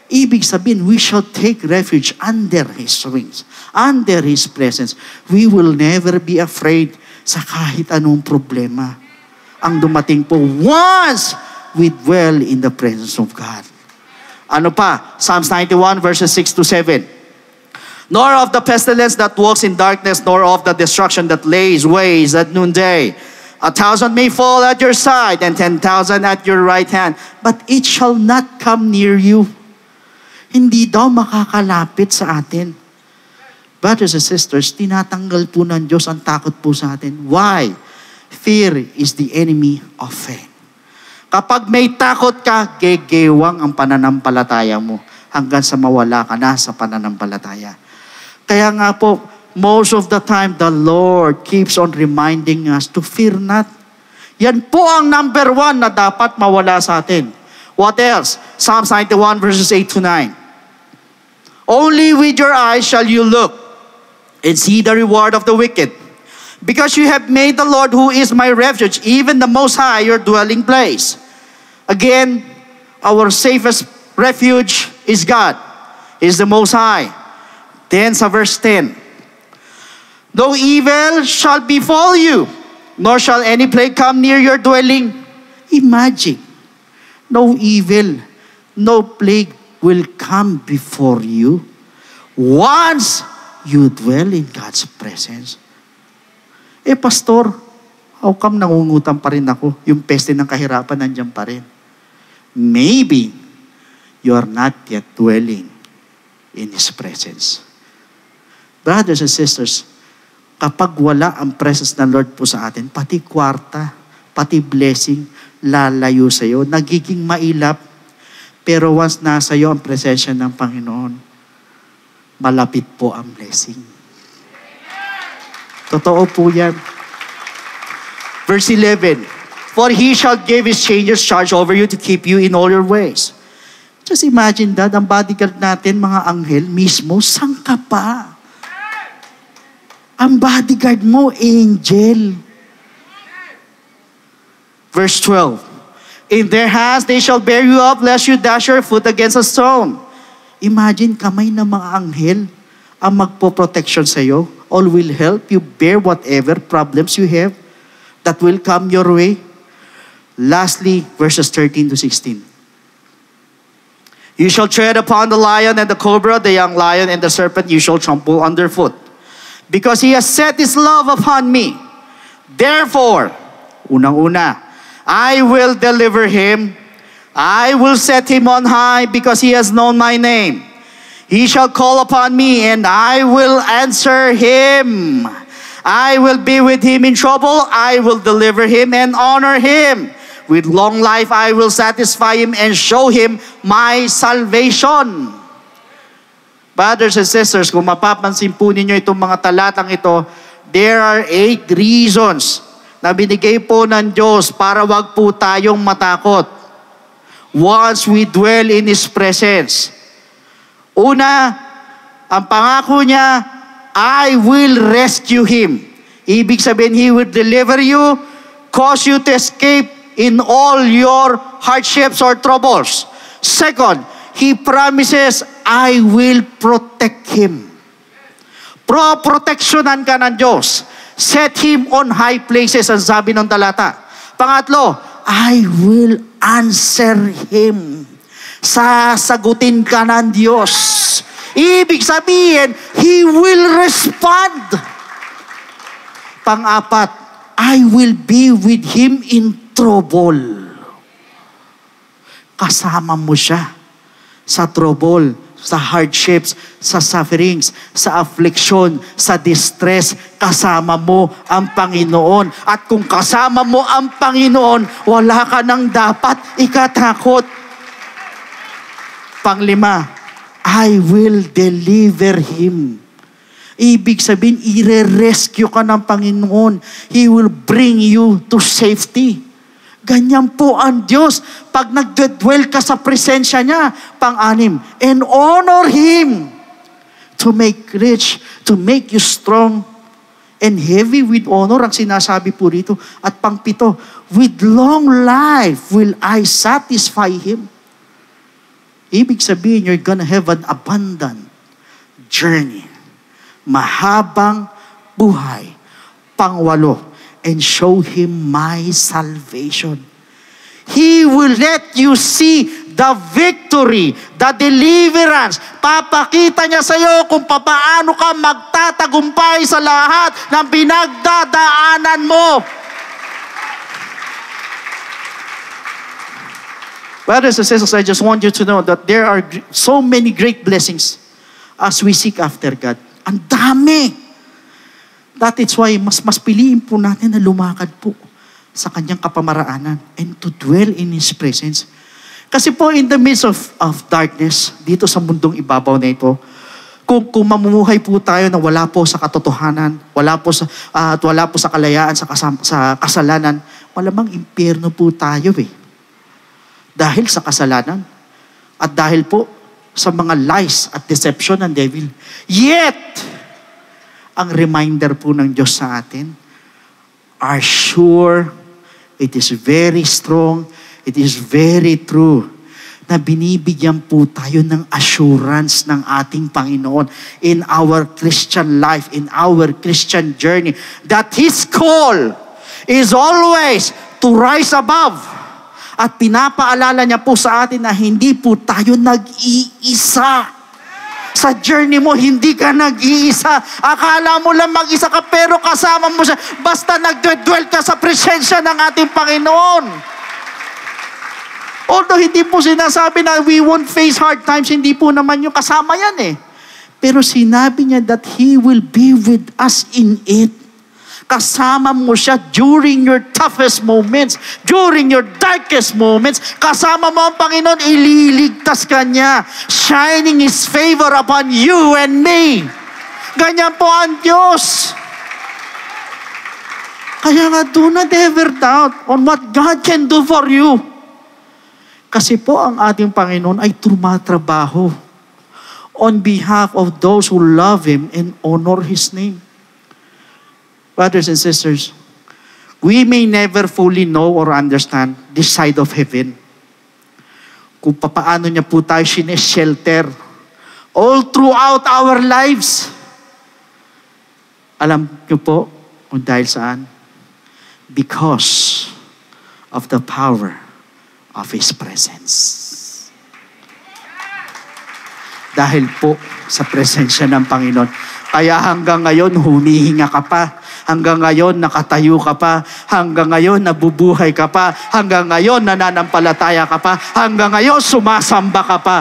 E: Ibig sabihin, we shall take refuge under His wings, under His presence. We will never be afraid sa kahit anong problema. Ang dumating po, once we dwell in the presence of God. Ano pa? Psalms 91 verses 6 to 7. Nor of the pestilence that walks in darkness, nor of the destruction that lays waste at noonday. 1,000 may fall at your side, and 10,000 at your right hand, but it shall not come near you. Hindi daw makakalapit sa atin. Brothers and sisters, tinatanggal po ng Diyos ang takot po sa atin. Why? Fear is the enemy of faith. Kapag may takot ka, gegewang ang pananampalataya mo hanggang sa mawala ka na sa pananampalataya. Kaya nga po, most of the time, the Lord keeps on reminding us to fear not. Yan po ang number 1 na dapat mawala sa atin. What else? Psalms 91 verses 8 to 9. Only with your eyes shall you look and see the reward of the wicked. Because you have made the Lord, who is my refuge, even the Most High, your dwelling place. Again, our safest refuge is God, is the Most High. Then sa verse 10, no evil shall befall you, nor shall any plague come near your dwelling. Imagine, no evil, no plague will come before you once you dwell in God's presence. Pastor, how come nangungutan pa rin ako? Yung peste ng kahirapan nandiyan pa rin. Maybe you are not yet dwelling in His presence. Brothers and sisters, kapag wala ang presence ng Lord po sa atin, pati kwarta, pati blessing, lalayo sa iyo, nagiging mailap. Pero once nasa iyo ang presensya ng Panginoon, malapit po ang blessing. Totoo po yan. Verse 11, for He shall give His angels charge over you to keep you in all your ways. Just imagine that, ang bodyguard natin, mga anghel, mismo, saan ka pa? Ang bodyguard mo, angel. Verse 12, in their hands they shall bear you up, lest you dash your foot against a stone. Imagine, kamay ng mga anghel ang magpo-protection sa iyo. All will help you bear whatever problems you have that will come your way. Lastly, verses 13 to 16. You shall tread upon the lion and the cobra, the young lion and the serpent you shall trample underfoot. Because He has set His love upon me. Therefore, unang-una, I will deliver him. I will set him on high because he has known my name. He shall call upon me and I will answer him. I will be with him in trouble. I will deliver him and honor him. With long life I will satisfy him and show him my salvation. Brothers and sisters, kung mapapansin po ninyo itong mga talatang ito, there are 8 reasons na binigay po ng Diyos para wag po tayong matakot once we dwell in His presence. Una, ang pangako niya, I will rescue him. Ibig sabihin, He will deliver you, cause you to escape in all your hardships or troubles. Second, He promises, I will protect him. Proteksyonan ka ng Diyos. Set him on high places, ang sabi ng talata. Pangatlo, I will answer him. Sasagutin ka ng Diyos. Ibig sabihin, He will respond. Pang-apat, I will be with him in trouble. Kasama mo siya sa trouble, sa hardships, sa sufferings, sa affliction, sa distress. Kasama mo ang Panginoon. At kung kasama mo ang Panginoon, wala ka nang dapat ikatakot. Panglima, I will deliver him. Ibig sabihin, ire-rescue ka ng Panginoon. He will bring you to safety. Ganyan po ang Diyos. Pag nagdwell ka sa presensya niya, pang-anim, and honor Him to make rich, to make you strong and heavy with honor, ang sinasabi po rito. At pang-pito, with long life will I satisfy Him. Ibig sabihin, you're gonna have an abundant journey. Mahabang buhay. Pangwalo, and show Him my salvation. He will let you see the victory, the deliverance. Papakita niya sa iyo kung paano ka magtatagumpay sa lahat ng pinagdadaanan mo. Brothers and sisters, I just want you to know that there are so many great blessings as we seek after God. Ang dami. That is why mas piliin po natin na lumakad po sa kanyang kapamaraanan and to dwell in His presence. Kasi po in the midst of darkness, dito sa mundong ibabaw na ito, kung mamumuhay po tayo na wala po sa katotohanan, wala po sa kalayaan, sa kasalanan, malamang impyerno po tayo Dahil sa kasalanan at dahil po sa mga lies at deception ng devil. Yet, ang reminder po ng Diyos sa atin, are sure, it is very strong, it is very true, na binibigyan po tayo ng assurance ng ating Panginoon in our Christian life, in our Christian journey, that His call is always to rise above. At pinapaalala niya po sa atin na hindi po tayo nag-iisa. Sa journey mo, hindi ka nag-iisa. Akala mo lang mag-isa ka, pero kasama mo siya. Basta nagdwell ka sa presensya ng ating Panginoon. Although hindi po sinasabi na we won't face hard times, hindi po naman yung kasama yan Pero sinabi niya that He will be with us in it. Kasama mo siya during your toughest moments, during your darkest moments. Kasama mo ang Panginoon, ililigtas ka niya, shining His favor upon you and me. Ganyan po ang Diyos. Kaya nga, do not ever doubt on what God can do for you. Kasi po ang ating Panginoon ay tumatrabaho on behalf of those who love Him and honor His name. Brothers and sisters, we may never fully know or understand this side of heaven. Kung paano niya po tayo sineshelter all throughout our lives. Alam niyo po kung dahil saan? Because of the power of His presence. Dahil po sa presensya ng Panginoon. Kaya hanggang ngayon, humihinga ka pa. Hanggang ngayon, nakatayo ka pa. Hanggang ngayon, nabubuhay ka pa. Hanggang ngayon, nananampalataya ka pa. Hanggang ngayon, sumasamba ka pa.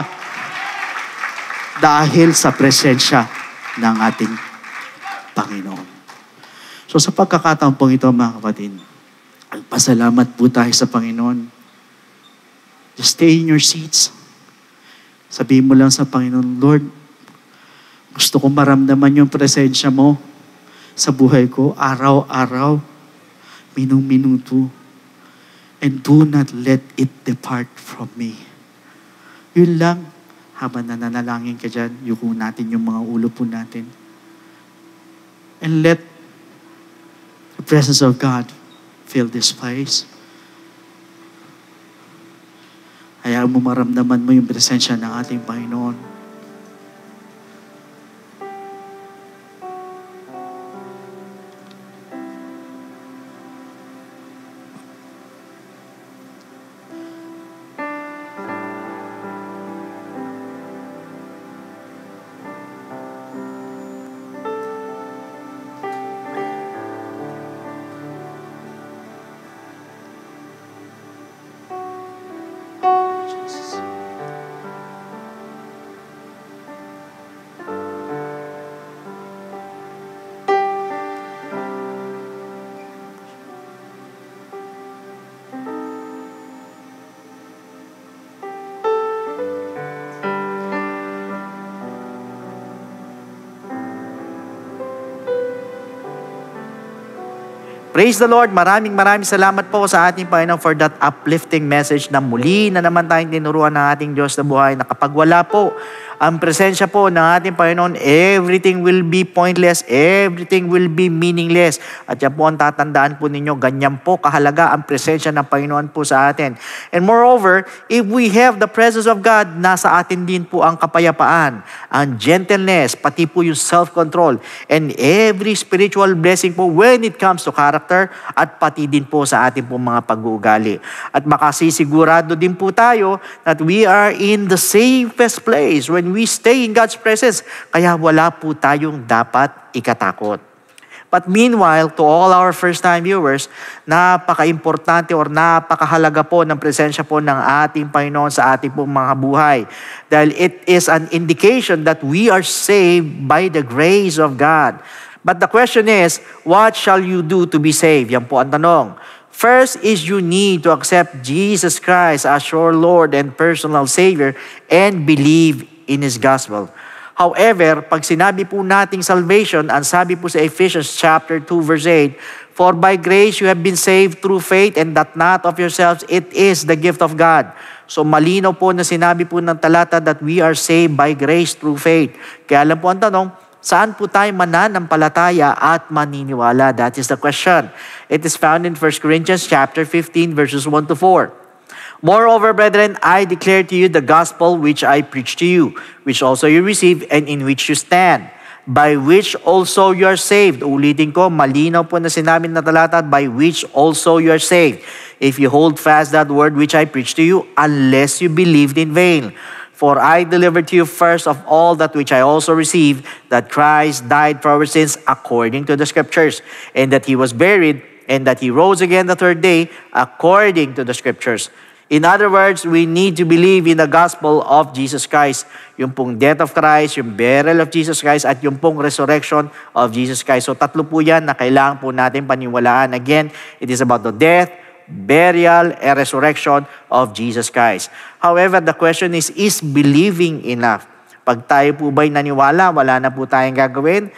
E: Dahil sa presensya ng ating Panginoon. So sa pagkakataon pong ito, mga kapatid, pasalamat po tayo sa Panginoon. Just stay in your seats. Sabihin mo lang sa Panginoon, Lord, gusto ko maramdaman yung presensya mo sa buhay ko, araw-araw, minung-minuto. And do not let it depart from me. Yun lang, habang nananalangin ka dyan, yuko natin yung mga ulo po natin. And let the presence of God fill this place. Hayaan mo maramdaman mo yung presensya ng ating Panginoon.
B: praise the Lord. Maraming salamat po sa ating Panginoon for that uplifting message na muli na naman tayong tinuruan ng ating Diyos na buhay na kapag wala po ang presensya po ng ating Panginoon, everything will be pointless, everything will be meaningless. At yan po ang tatandaan po ninyo, ganyan po kahalaga ang presensya ng Panginoon po sa atin. And moreover, if we have the presence of God, nasa atin din po ang kapayapaan, ang gentleness, pati po yung self-control, and every spiritual blessing po when it comes to character, at pati din po sa ating po mga pag-uugali. At makasisigurado din po tayo that we are in the safest place when we stay in God's presence. Kaya wala po tayong dapat ikatakot. But meanwhile, to all our first-time viewers, napaka-importante or napakahalaga po ng presensya po ng ating Panginoon sa ating pong mga buhay. Dahil it is an indication that we are saved by the grace of God. But the question is, what shall you do to be saved? Yan po ang tanong. First is you need to accept Jesus Christ as your Lord and personal Savior and believe in His gospel. However, pag sinabi po nating salvation, ang sabi po sa Ephesians chapter 2 verse 8, for by grace you have been saved through faith, and that not of yourselves, it is the gift of God. So malinaw po na sinabi po ng talata that we are saved by grace through faith. Kaya alam po ang tanong, saan po tayo mananampalataya at maniniwala? That is the question. It is found in 1 Corinthians chapter 15 verses 1 to 4. Moreover, brethren, I declare to you the gospel which I preached to you, which also you received and in which you stand, by which also you are saved. Ulitin ko, malinaw po na sinabi na talata, by which also you are saved, if you hold fast that word which I preached to you, unless you believed in vain. For I delivered to you first of all that which I also received, that Christ died for our sins according to the Scriptures, and that He was buried, and that He rose again the third day according to the Scriptures. In other words, we need to believe in the gospel of Jesus Christ. Yung pong death of Christ, yung burial of Jesus Christ, at yung pong resurrection of Jesus Christ. So tatlo po yan na kailangan po natin paniwalaan. Again, it is about the death, burial, and resurrection of Jesus Christ. However, the question is believing enough? Pag tayo po ba'y naniwala, wala na po tayong gagawin,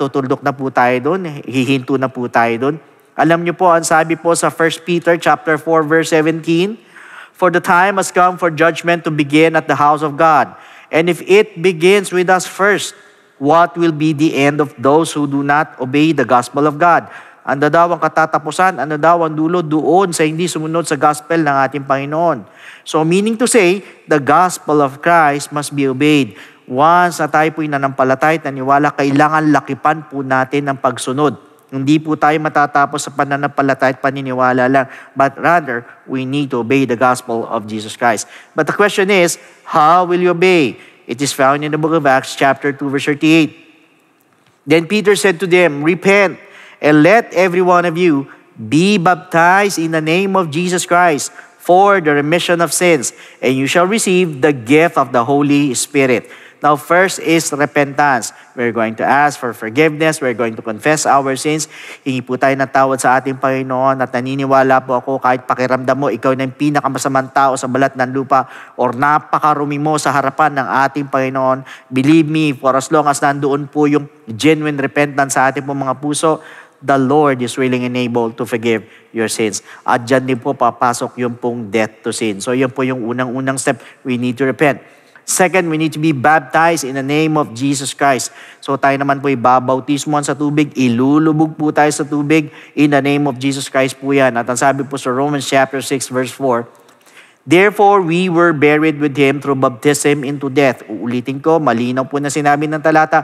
B: tutuldok na po tayo doon, hihinto na po tayo doon. Alam niyo po, ang sabi po sa 1 Peter chapter 4 verse 17, for the time has come for judgment to begin at the house of God. And if it begins with us first, what will be the end of those who do not obey the gospel of God? Ano daw ang katatapusan? Ano daw ang dulo doon sa hindi sumunod sa gospel ng ating Panginoon? So meaning to say, the gospel of Christ must be obeyed. Once na tayo po'y nanampalatay at naniwala, kailangan lakipan po natin ang pagsunod. Hindi po tayo matatapos sa pananampalataya at paniniwala lang, but rather, we need to obey the gospel of Jesus Christ. But the question is, how will you obey? It is found in the book of Acts chapter 2 verse 38. Then Peter said to them, repent, and let every one of you be baptized in the name of Jesus Christ for the remission of sins, and you shall receive the gift of the Holy Spirit. Now, first is repentance. We're going to ask for forgiveness. We're going to confess our sins. Hingi po tayo ng tawad sa ating Panginoon at naniniwala po ako kahit pakiramdam mo, ikaw na yung pinakamasamang tao sa balat ng lupa or napakarumi mo sa harapan ng ating Panginoon. Believe me, for as long as nandoon po yung genuine repentance sa ating po mga puso, the Lord is willing and able to forgive your sins. At dyan din po papasok yung pong death to sin. So yun po yung unang-unang step. We need to repent. Second, we need to be baptized in the name of Jesus Christ. So tayo naman po ibabautismoan sa tubig, ilulubog po tayo sa tubig in the name of Jesus Christ po yan. At ang sabi po sa Romans chapter 6 verse 4, therefore we were buried with Him through baptism into death. Uulitin ko, malinaw po na sinabi ng talata,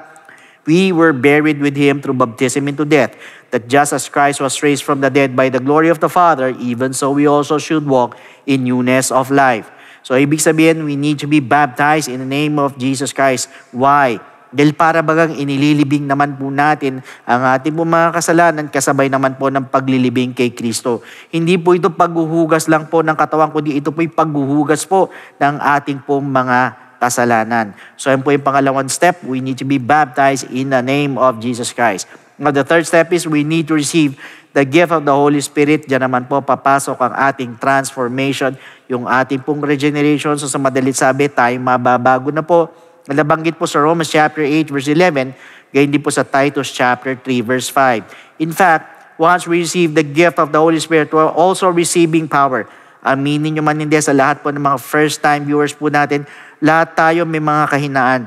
B: we were buried with Him through baptism into death, that just as Christ was raised from the dead by the glory of the Father, even so we also should walk in newness of life. So, ibig sabihin, we need to be baptized in the name of Jesus Christ. Why? Dahil para bagang inililibing naman po natin ang ating po mga kasalanan kasabay naman po ng paglilibing kay Kristo. Hindi po ito paghuhugas lang po ng katawan, kundi ito po yung paghuhugas po ng ating po mga kasalanan. So, yan po yung pangalawang step. We need to be baptized in the name of Jesus Christ. Now, the third step is we need to receive the gift of the Holy Spirit. Diyan naman po papasok ang ating transformation, yung ating pong regeneration. So sa madalit sabi, tayo mababago na po. Nabanggit po sa Romans chapter 8 verse 11, gayon din po sa Titus chapter 3 verse 5. In fact, once we receive the gift of the Holy Spirit, we're also receiving power. Aminin nyo man hindi, sa lahat po ng mga first-time viewers po natin, lahat tayo may mga kahinaan.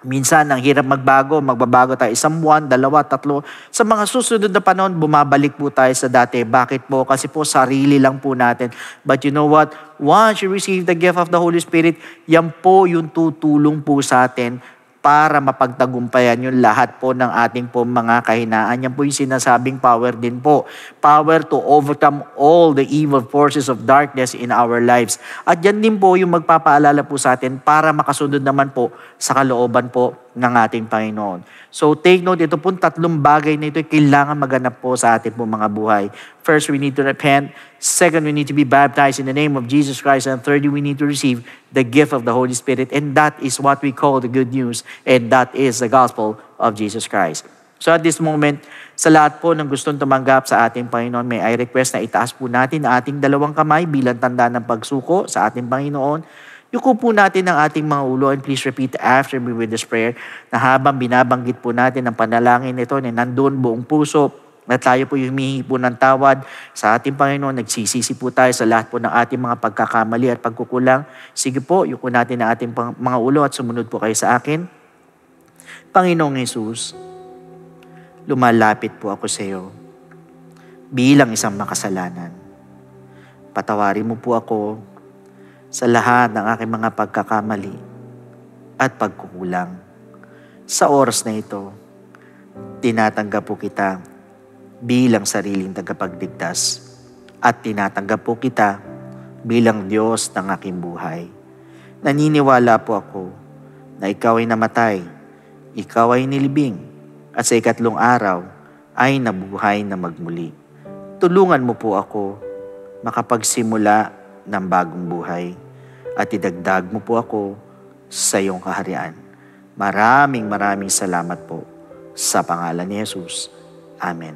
B: Minsan, ang hirap magbabago tayo 1 buwan, 2, 3. Sa mga susunod na panahon, bumabalik po tayo sa dati. Bakit po? Kasi po, sarili lang po natin. But you know what? Once you receive the gift of the Holy Spirit, yan po yung tutulong po sa atin para mapagtagumpayan yung lahat po ng ating po mga kahinaan. Yan po yung sinasabing power din po. Power to overcome all the evil forces of darkness in our lives. At yan din po yung magpapaalala po sa atin para makasunod naman po sa kalooban po ng ating Panginoon. So take note, ito pong 3 bagay na ito kailangan maganap po sa ating po mga buhay. First, we need to repent. Second, we need to be baptized in the name of Jesus Christ. And thirdly, we need to receive the gift of the Holy Spirit. And that is what we call the good news. And that is the gospel of Jesus Christ. So at this moment, sa lahat po ng gustong tumanggap sa ating Panginoon, may I request na itaas po natin ang ating 2 kamay bilang tanda ng pagsuko sa ating Panginoon. Yuko po natin ang ating mga ulo and please repeat after me with this prayer na habang binabanggit po natin ang panalangin nito na nandun buong puso na tayo po humihingi po ng tawad sa ating Panginoon. Nagsisisi po tayo sa lahat po ng ating mga pagkakamali at pagkukulang. Sige po, yuko natin ang ating mga ulo at sumunod po kayo sa akin. Panginoong Jesus, lumalapit po ako sa iyo bilang isang makasalanan. Patawarin mo po ako sa lahat ng aking mga pagkakamali at pagkukulang. Sa oras na ito, tinatanggap po kita bilang sariling tagapagligtas at tinatanggap po kita bilang Diyos ng aking buhay. Naniniwala po ako na ikaw ay namatay, ikaw ay nilibing, at sa 3 araw ay nabuhay na magmuli. Tulungan mo po ako makapagsimula ng bagong buhay at idagdag mo po ako sa iyong kaharian. Maraming salamat po sa pangalan ni Jesus. Amen.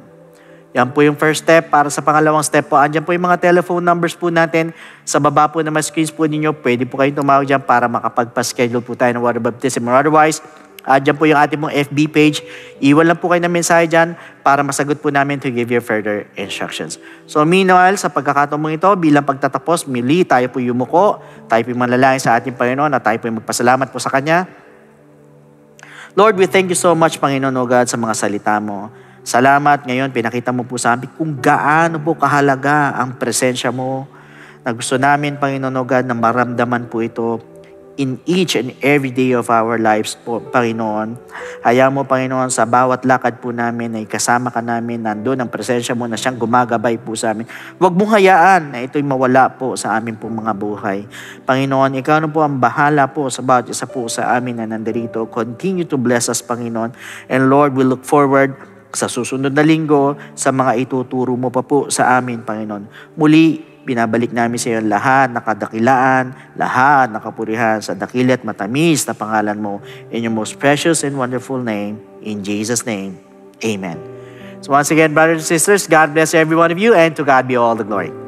B: Yan po yung first step. Para sa pangalawang step po, andyan po yung mga telephone numbers po natin. Sa baba po na screens po ninyo, pwede po kayong tumawag dyan para makapagpa-schedule po tayo ng water baptism. Or otherwise, andyan po yung ating mong FB page. Iwan lang po kayo ng mensahe dyan para masagot po namin to give you further instructions. So meanwhile, sa pagkakataong ito, bilang pagtatapos, muli tayo po yumuko, tayo po manalangin sa ating Panginoon at tayo po magpasalamat po sa Kanya. Lord, we thank you so much, Panginoon o God, sa mga salita mo. Salamat ngayon, pinakita mo po sa amin kung gaano po kahalaga ang presensya mo na gusto namin, Panginoon o God, na maramdaman po ito in each and every day of our lives po, Panginoon. Hayaan mo, Panginoon, sa bawat lakad po namin ay kasama ka namin, nandun ang presensya mo na siyang gumagabay po sa amin. Huwag mong hayaan na ito'y mawala po sa amin pong mga buhay. Panginoon, ikaw na po ang bahala po sa bawat isa po sa amin na nandarito. Continue to bless us, Panginoon. And Lord, we look forward sa susunod na linggo sa mga ituturo mo pa po sa amin, Panginoon. Muli, binabalik namin sa iyo lahat na kadakilaan, lahat na kapurihan sa dakil at matamis na pangalan mo. In your most precious and wonderful name, in Jesus' name, amen. So once again, brothers and sisters, God bless every one of you and to God be all the glory.